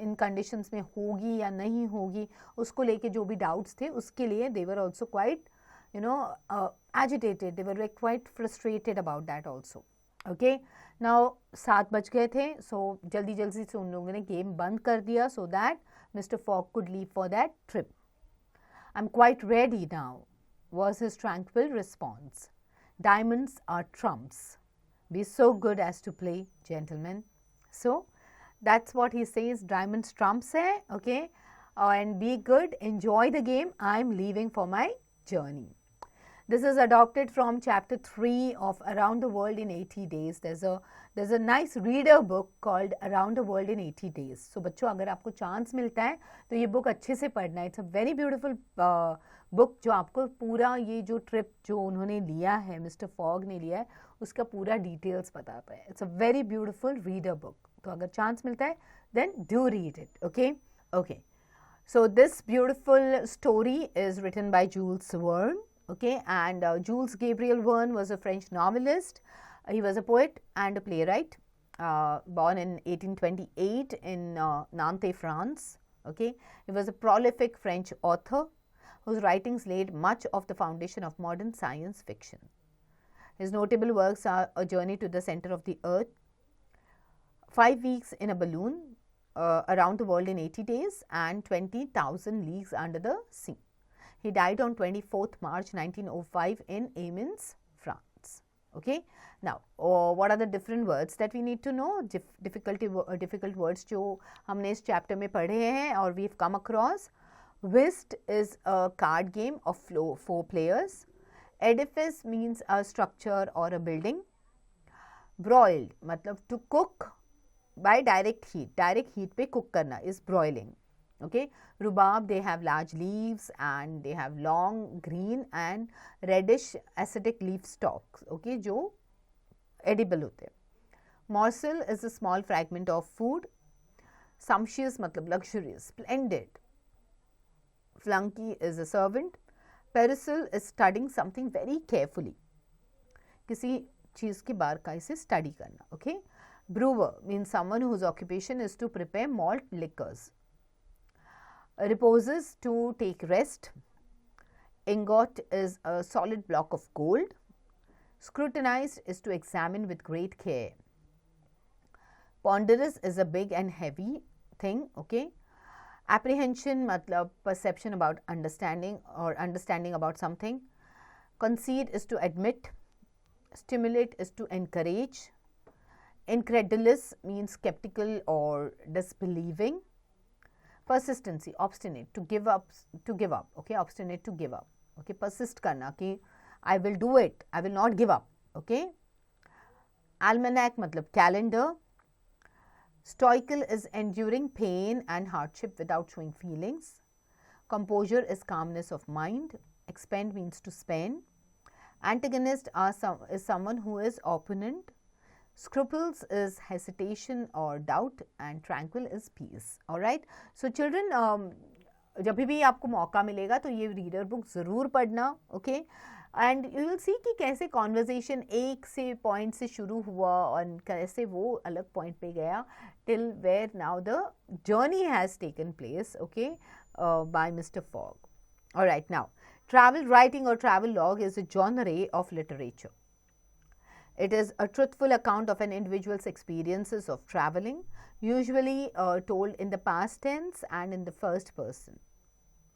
इन conditions में होगी या नहीं होगी उसको लेके जो भी डाउट्स थे उसके लिए they were also quite agitated. They were quite frustrated about that also. Okay, now 7 बज गए थे. So जल्दी से उन लोगों ने गेम बंद कर दिया so that Mr. Fogg could leave for that trip. I'm quite ready now, was his tranquil response. Diamonds are trumps. Be so good as to play, gentlemen. So That's what he says. Diamonds trumps hai. Okay. And be good. Enjoy the game. I'm leaving for my journey. This is adopted from chapter 3 of Around the World in 80 Days. There's a nice reader book called Around the World in 80 Days. So बच्चों अगर आपको chance मिलता है तो ये book अच्छे से पढ़ना है. It's a very beautiful book जो आपको पूरा ये जो ट्रिप जो उन्होंने लिया है, मिस्टर फॉग ने लिया है, उसका पूरा डिटेल्स बताता है. It's a very beautiful reader book. तो अगर चांस मिलता है then do read it. Okay okay. So this beautiful story is written by Jules Verne. Okay, and Jules Gabriel Verne was a French novelist. He was a poet and a playwright, born in 1828 in Nantes, France. Okay, he was a prolific French author whose writings laid much of the foundation of modern science fiction. His notable works are A Journey to the Center of the Earth, 5 Weeks in a Balloon, Around the World in 80 Days, and 20,000 Leagues Under the Sea. He died on 24th March 1905 in Amiens, France. Okay. Now, what are the different words that we need to know? Difficult words जो हमने इस chapter में पढ़े हैं और we've come across. Whist is a card game of 4 players. Edifice means a structure or a building. Broiled मतलब to cook by direct heat पे cook करना is broiling. Okay, rhubarb, they have large leaves and they have long green and reddish acidic leaf stalks. Okay, जो edible होते हैं. Morsel is a small fragment of food. Sumptuous मतलब luxurious, splendid. Flunky is a servant. Perusal is studying something very carefully. किसी चीज़ के बारीकी study करना. Okay. Brewer means someone whose occupation is to prepare malt liquors. Reposes, to take rest. Ingot is a solid block of gold. Scrutinized is to examine with great care. Ponderous is a big and heavy thing. Okay. Apprehension matlab perception about understanding or understanding about something. Concede is to admit. Stimulate is to encourage. Incredulous means skeptical or disbelieving. Persistency, obstinate, to give up. Okay, obstinate, to give up. Okay, persist karna ki I will do it, I will not give up. Okay. Almanac matlab calendar. Stoical is enduring pain and hardship without showing feelings. Composure is calmness of mind. Expend means to spend. Antagonist is someone who is opponent. Scruples is hesitation or doubt, and tranquil is peace. All right. So children, जब भी आपको मौका मिलेगा तो ये reader book ज़रूर पढ़ना. Okay. And you will see कि कैसे कॉन्वर्जेशन एक से पॉइंट से शुरू हुआ और कैसे वो अलग पॉइंट पे गया till where now the journey has taken place. Okay, bye Mister Fogg. Alright. Now travel writing or travel log is a genre of literature. It is a truthful account of an individual's experiences of traveling, usually told in the past tense and in the first person.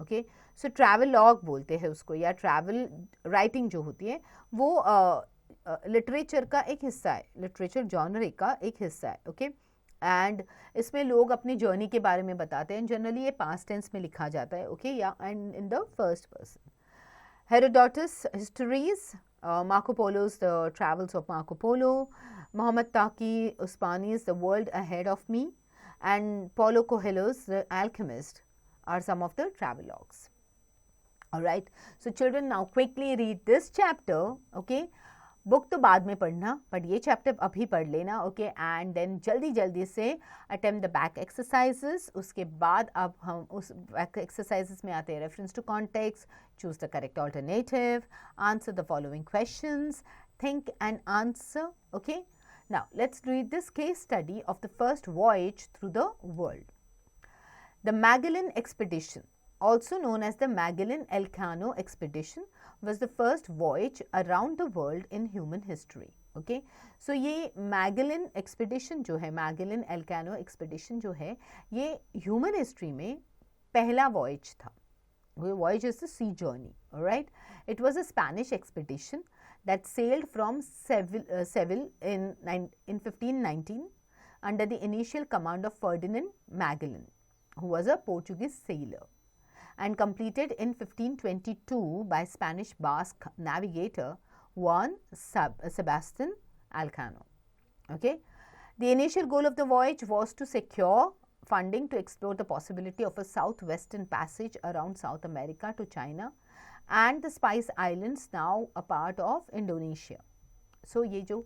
Okay, so travel log बोलते हैं उसको, या travel writing जो होती है वो literature का एक हिस्सा है, लिटरेचर जॉनरे का एक हिस्सा है. ओके, एंड इसमें लोग अपनी जर्नी के बारे में बताते हैं. जनरली ये पास्ट टेंस में लिखा जाता है. ओके, या and in the first person. Herodotus histories, Marco Polo's The Travels of Marco Polo, Muhammad Taqi Usmani's The World Ahead of Me, and Paulo Coelho's The Alchemist are some of the travelogues. Alright, so children, now quickly read this chapter. Okay, book तो बाद में पढ़ना, but ये chapter अभी पढ़ लेना. Okay, and then जल्दी जल्दी से अटेम्प्ट द बैक एक्सरसाइजेस. उसके बाद अब हम उस बैक एक्सरसाइजेस में आते हैं reference to context, choose the correct alternative, answer the following questions, think and answer. Okay, now let's read this case study of the first voyage through the world. The Magellan Expedition, also known as the Magellan-Elcano Expedition, was the first voyage around the world in human history. Okay, so ये Magellan Expedition जो है, Magellan-Elcano Expedition जो है, ये human history में पहला voyage था. Voyage is the sea journey. All right, it was a Spanish expedition that sailed from Seville in 1519 under the initial command of Ferdinand Magellan, who was a Portuguese sailor, and completed in 1522 by Spanish Basque navigator Juan Sebastian Elcano. Okay. The initial goal of the voyage was to secure funding to explore the possibility of a southwestern passage around South America to China and the Spice Islands, now a part of Indonesia. So ये जो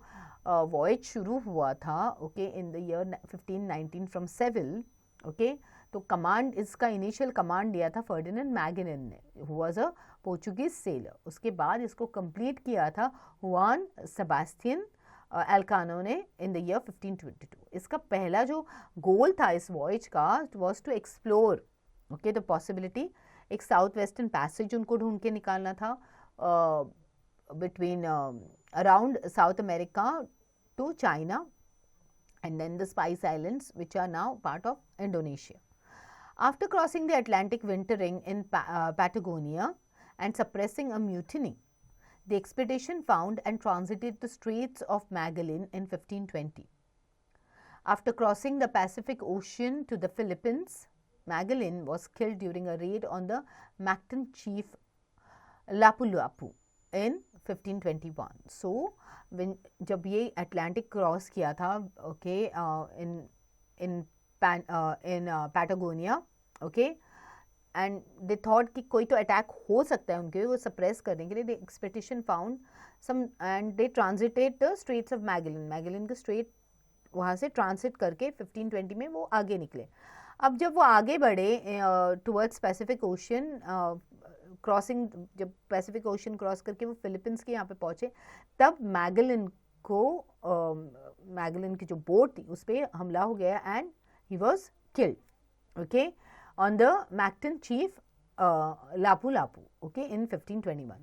voyage शुरू हुआ था, okay, in the year 1519 from Seville, okay, तो command, इसका initial command लिया था Ferdinand Magellan ने, who was a Portuguese seller. उसके बाद इसको कंप्लीट किया था हुआन सेबास्टियन एल्कानो ने इन द ईयर 1522. इसका पहला जो गोल था इस वॉयज का was to explore, okay, the possibility, एक साउथ वेस्टर्न पैसेज उनको ढूंढ के निकालना था between around South America to China and then the Spice Islands, which are now part of Indonesia. After crossing the Atlantic, wintering in Patagonia and suppressing a mutiny, the expedition found and transited the Straits of Magellan in 1520. After crossing the Pacific Ocean to the Philippines, Magellan was killed during a raid on the Mactan chief Lapu-Lapu in 1521. So, जब ये Atlantic cross किया था, okay, in Patagonia, okay, and they thought कि कोई तो attack हो सकता है उनके, वो सप्रेस करने के लिए they expedition found some and they transited the straits of Magellan. Magellan के स्ट्रेट वहाँ से ट्रांसिट करके 1520 में वो आगे निकले. अब जब वो आगे बढ़े टुवर्ड्स पैसिफिक ओशन, क्रॉसिंग, जब पैसिफिक ओशन क्रॉस करके वो फिलीपींस के यहाँ पे पहुँचे, तब मैगेलन को मैगेलन की जो बोट थी उस पर हमला हो गया and he was killed, okay, on the Mactan chief Lapu-Lapu, okay, in 1521.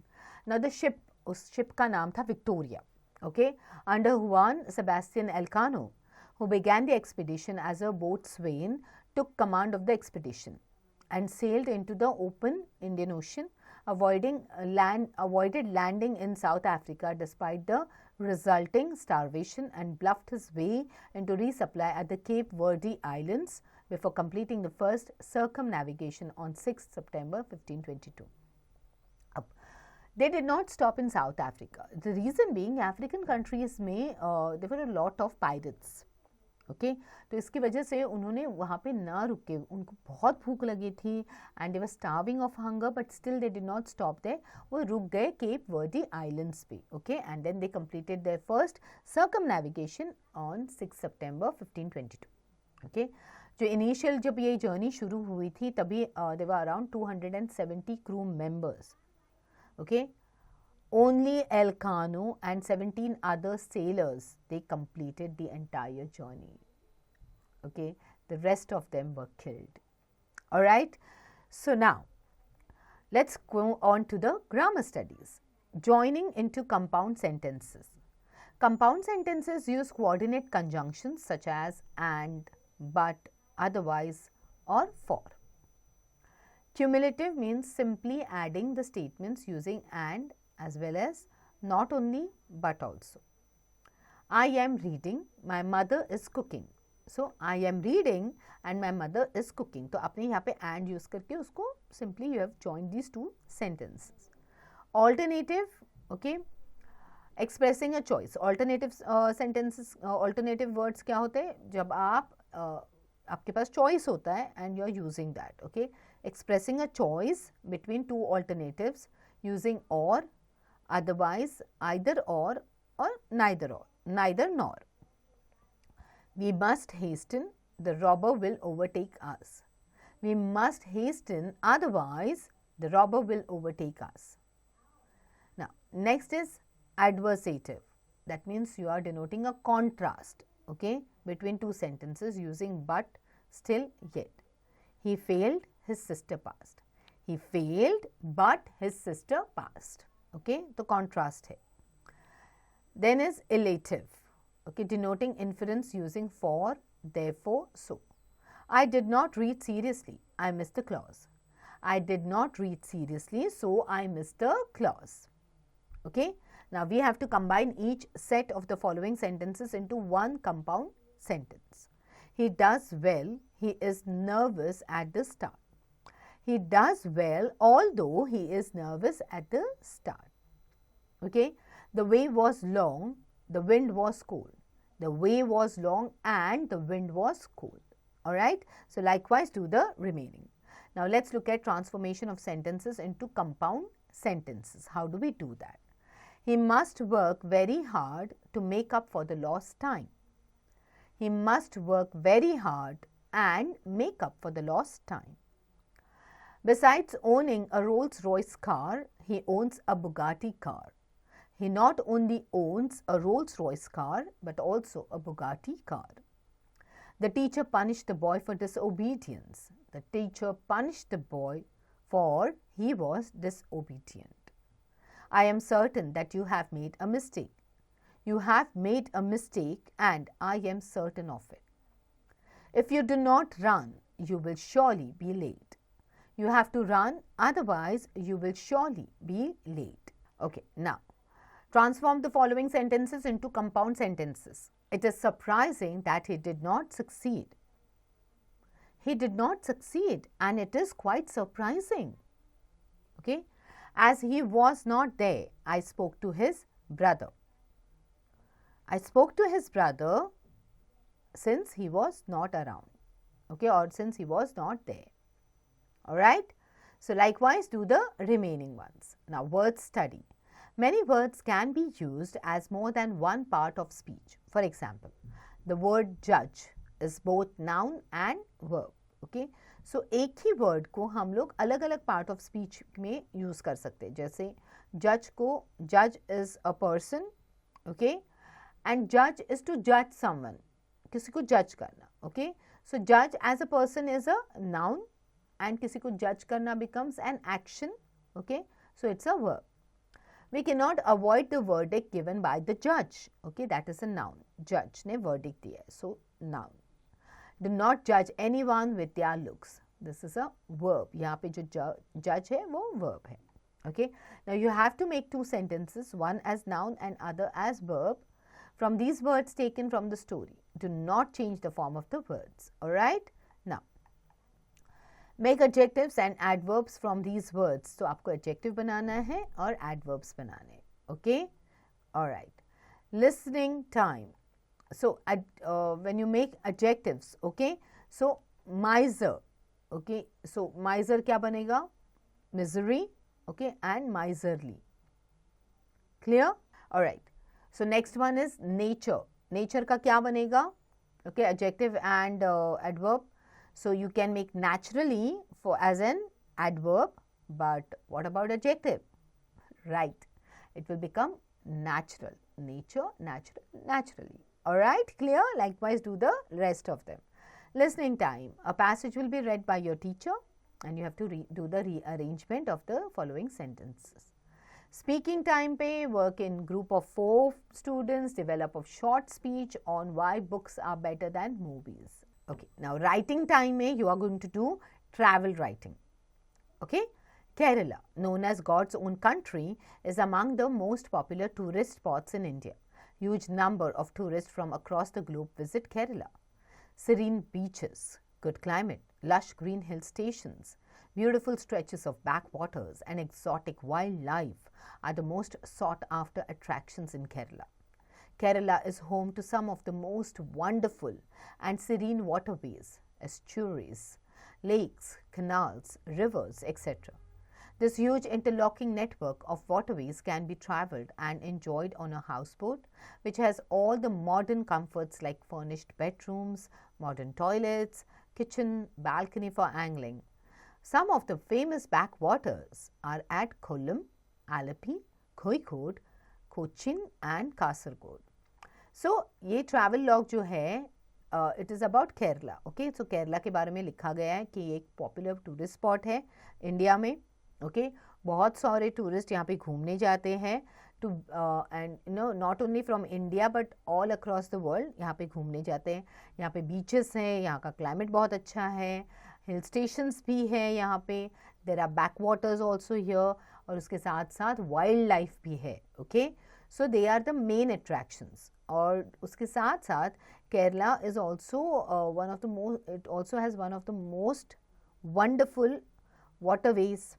Now the ship, उस ship का नाम था Victoria, okay, under Juan Sebastian Elcano, who began the expedition as a boatswain, took command of the expedition and sailed into the open Indian Ocean, avoided landing in South Africa despite the resulting starvation, and bluffed his way into resupply at the Cape Verde Islands before completing the first circumnavigation on 6th September 1522. They did not stop in South Africa. The reason being, African countries में there were a lot of pirates. Okay, तो इसकी वजह से उन्होंने वहाँ पे ना रुके, उनको बहुत भूख लगी थी and they were starving of hunger, but still they did not stop there. वो रुक गए केप वर्डी आइलैंड्स पे, okay, and then they completed their first circumnavigation on 6 सितंबर 1522. ओके, जो इनिशियल जब ये जर्नी शुरू हुई थी तभी there were around 270 crew members, okay. Only Elcano and 17 other sailors, they completed the entire journey. Okay, the rest of them were killed. All right. So now, let's go on to the grammar studies. Joining into compound sentences. Compound sentences use coordinate conjunctions such as and, but, otherwise, or for. Cumulative means simply adding the statements using and as well as not only but also. I am reading, my mother is cooking. So I am reading and my mother is cooking. तो आपने यहाँ पे and use करके उसको simply you have joined these two sentences. Alternative, okay, expressing a choice. Alternative sentences, alternative words क्या होते हैं? जब आप आपके पास choice होता है and you are using that, okay. Expressing a choice between two alternatives using or, otherwise, either or neither nor. We must hasten, the robber will overtake us. We must hasten, otherwise the robber will overtake us. Now, next is adversative. That means you are denoting a contrast, okay, between two sentences using but, still, yet. He failed, his sister passed. He failed, but his sister passed. Okay, the contrast here. Then is elative, okay, denoting inference using for, therefore, so. I did not read seriously, I missed the clause. I did not read seriously, so I missed the clause. Okay, now we have to combine each set of the following sentences into one compound sentence. He does well. He is nervous at the start. He does well although he is nervous at the start. Okay. The way was long. The wind was cold. The way was long and the wind was cold. Alright. So, likewise do the remaining. Now, let's look at transformation of sentences into compound sentences. How do we do that? He must work very hard to make up for the lost time. He must work very hard and make up for the lost time. Besides owning a Rolls-Royce car, he owns a Bugatti car. He not only owns a Rolls-Royce car, but also a Bugatti car. The teacher punished the boy for disobedience. The teacher punished the boy for he was disobedient. I am certain that you have made a mistake. You have made a mistake and I am certain of it. If you do not run, you will surely be late. You have to run, otherwise you will surely be late. Okay, now transform the following sentences into compound sentences. It is surprising that he did not succeed. He did not succeed and it is quite surprising. Okay, as he was not there, I spoke to his brother. I spoke to his brother since he was not around. Okay, or since he was not there. Alright. So, likewise do the remaining ones. Now, word study. Many words can be used as more than one part of speech. For example, the word judge is both noun and verb. Okay. So, एक ही word को हम लोग अलग अलग part of speech में use कर सकते हैं. जैसे judge को judge is a person. Okay. And judge is to judge someone. किसी को judge करना. Okay. So, judge as a person is a noun and किसी को judge करना becomes an action. Okay. So, it's a verb. We cannot avoid the verdict given by the judge. Okay, that is a noun. Judge ने verdict दिया है. So, noun. Do not judge anyone with their looks. This is a verb. यहाँ पे जो judge है वो verb है. Okay. Now, you have to make two sentences, one as noun and other as verb from these words taken from the story. Do not change the form of the words. Alright. Now, make adjectives and adverbs from these words. तो आपको adjective बनाना है और adverbs बनाने हैं. Okay. Alright. Listening time. So, when you make adjectives, okay. So, miser. Okay. So, miser क्या बनेगा? Misery. Okay. And miserly. Clear? Alright. So, next one is nature. Nature का क्या बनेगा? Okay. Adjective and adverb. So, you can make naturally for as an adverb, but what about adjective? Right. It will become natural. Nature, natural, naturally. Alright, clear? Likewise, do the rest of them. Listening time. A passage will be read by your teacher and you have to do the rearrangement of the following sentences. Speaking time pe, work in group of 4 students, develop a short speech on why books are better than movies. Okay, now writing time mein you are going to do travel writing. Okay, Kerala, known as God's own country, is among the most popular tourist spots in India. Huge number of tourists from across the globe visit Kerala. Serene beaches, good climate, lush green hill stations, beautiful stretches of backwaters and exotic wildlife are the most sought after attractions in Kerala. Kerala is home to some of the most wonderful and serene waterways, estuaries, lakes, canals, rivers, etc. This huge interlocking network of waterways can be travelled and enjoyed on a houseboat, which has all the modern comforts like furnished bedrooms, modern toilets, kitchen, balcony for angling. Some of the famous backwaters are at Kollam, Alapi, Kozhikode, Cochin and Kasaragod. So, ये travel log जो है it is about Kerala. Okay, so Kerala के बारे में लिखा गया है कि एक popular tourist spot है इंडिया में. Okay, बहुत सारे टूरिस्ट यहाँ पे घूमने जाते हैं to and you know not only from India but all across the world यहाँ पे घूमने जाते हैं. यहाँ पे beaches हैं, यहाँ का climate बहुत अच्छा है, hill stations भी है यहाँ पे, there are backwaters also here और उसके साथ साथ वाइल्ड लाइफ भी है. Okay, so they are the main attractions. और उसके साथ साथ Kerala is also one of the most, it also has one of the most wonderful waterways.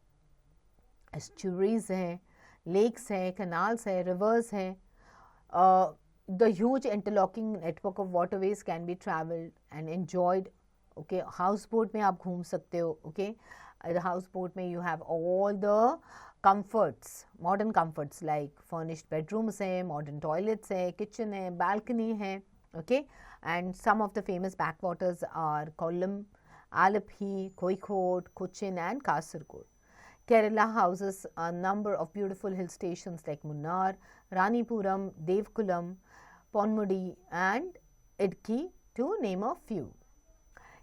Estuaries हैं, लेक्स हैं, कनाल्स हैं, रिवर्स हैं. The huge interlocking network of waterways can be traveled and enjoyed. Okay, houseboat में आप घूम सकते हो. Okay, the houseboat में you have all the comforts, modern comforts like furnished bedrooms हैं, modern toilets हैं, kitchen है, balcony है. Okay, and some of the famous backwaters are Kollam, Alapi, Kozhikode, Cochin and Kasaragod. Kerala houses a number of beautiful hill stations like Munnar, Ranipuram, Devkulam, Ponmudi and Idki, to name a few.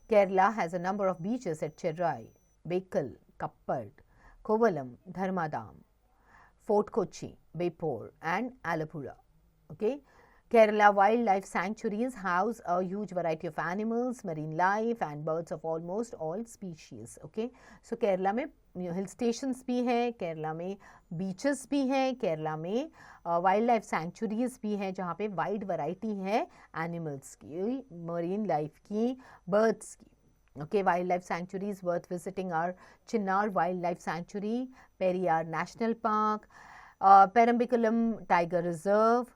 Kerala has a number of beaches at Chennai, Bekal, Kappad, Kovalam, Dharmadam, Fort Kochi, Bepur and Alapura. Okay. Kerala wildlife sanctuaries house a huge variety of animals, marine life and birds of almost all species. Okay. So Kerala में hill stations भी हैं, केरला में beaches भी हैं, केरला में wild life sanctuaries भी हैं जहाँ पे वाइड वैरायटी है एनिमल्स की, मरीन लाइफ की, बर्ड्स की. Okay, wildlife sanctuaries worth visiting are Chinnar Wildlife Sanctuary, Periyar National Park, Perambikulam Tiger Reserve,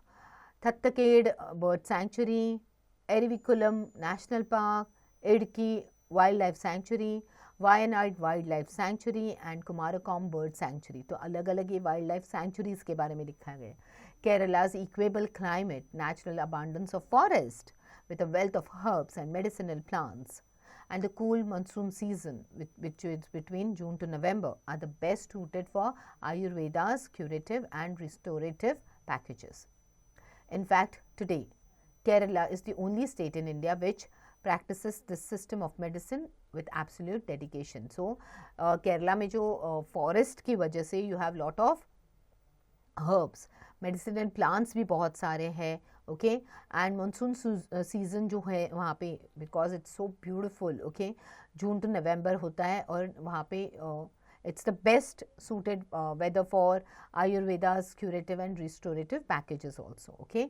Thattaked Bird Sanctuary, Erivikulam National Park, Idki Wildlife Sanctuary, Wayanad Wildlife Sanctuary and Kumarakom Bird Sanctuary. तो अलग अलग ये wild life sanctuaries के बारे में लिखा गया है. Kerala's equable climate, natural abundance of forest with a wealth of herbs and medicinal plants, and the cool monsoon season, which is between June to November, are the best suited for Ayurveda's curative and restorative packages. In fact, today, Kerala is the only state in India which practices this system of medicine with absolute dedication. So, Kerala में जो forest की वजह से you have lot of herbs, medicinal plants भी बहुत सारे हैं. Okay, and monsoon season जो है वहाँ पे, because it's so beautiful. Okay, June to November होता है और वहाँ पे it's the best suited weather for Ayurveda's curative and restorative packages also. Okay,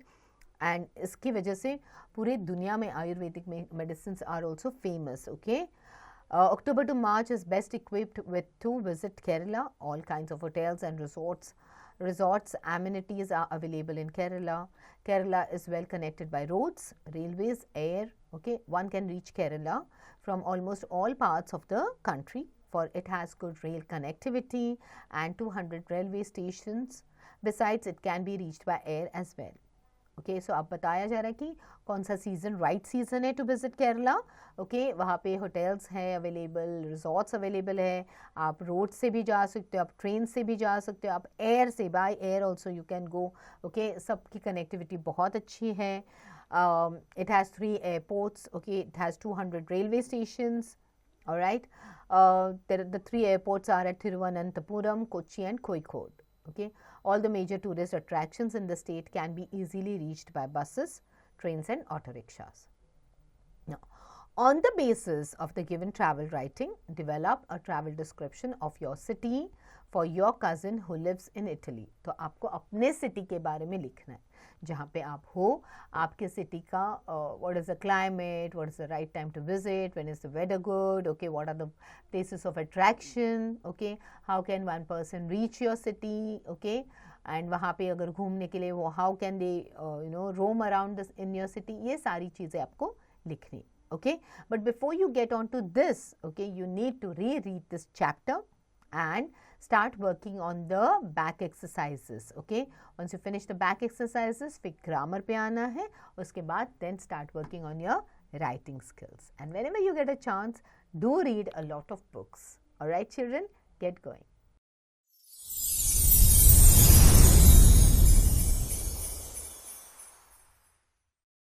and इसकी वजह से पूरे दुनिया में Ayurvedic medicines are also famous. Okay, October to March is best equipped with to visit Kerala. All kinds of hotels and resorts amenities are available in Kerala. Kerala is well connected by roads, railways, air. Okay, one can reach Kerala from almost all parts of the country, for it has good rail connectivity and 200 railway stations. Besides, it can be reached by air as well. Okay, so अब बताया जा रहा है कि कौन सा season right season है to visit Kerala. Okay, वहाँ पे होटल्स हैं अवेलेबल, रिजॉर्ट्स अवेलेबल है, आप रोड से भी जा सकते हो, आप ट्रेन से भी जा सकते हो, आप एयर से, by air also you can go. Okay, सबकी कनेक्टिविटी बहुत अच्छी है. It has 3 airports. Okay, it has 200 railway stations. Alright, the 3 airports are at Thiruvananthapuram, Kochi and Kozhikode. Okay, all the major tourist attractions in the state can be easily reached by buses, trains and auto rickshaws. Now, on the basis of the given travel writing, develop a travel description of your city for your cousin who lives in Italy. तो आपको अपने city के बारे में लिखना है जहाँ पे आप हो, आपके सिटी का what is the climate, what is the right time to visit, when is the weather good, okay, what are the places of attraction, okay, how can one person reach your city, okay, and वहाँ पे अगर घूमने के लिए वो how can they roam around this in your city, ये सारी चीज़ें आपको लिखनी. Okay, but before you get on to this, okay, you need to reread this chapter and start working on the back exercises. Okay, once you finish the back exercises, फिर grammar पे आना है, उसके बाद then start working on your writing skills. And whenever you get a chance, do read a lot of books. Alright children, get going.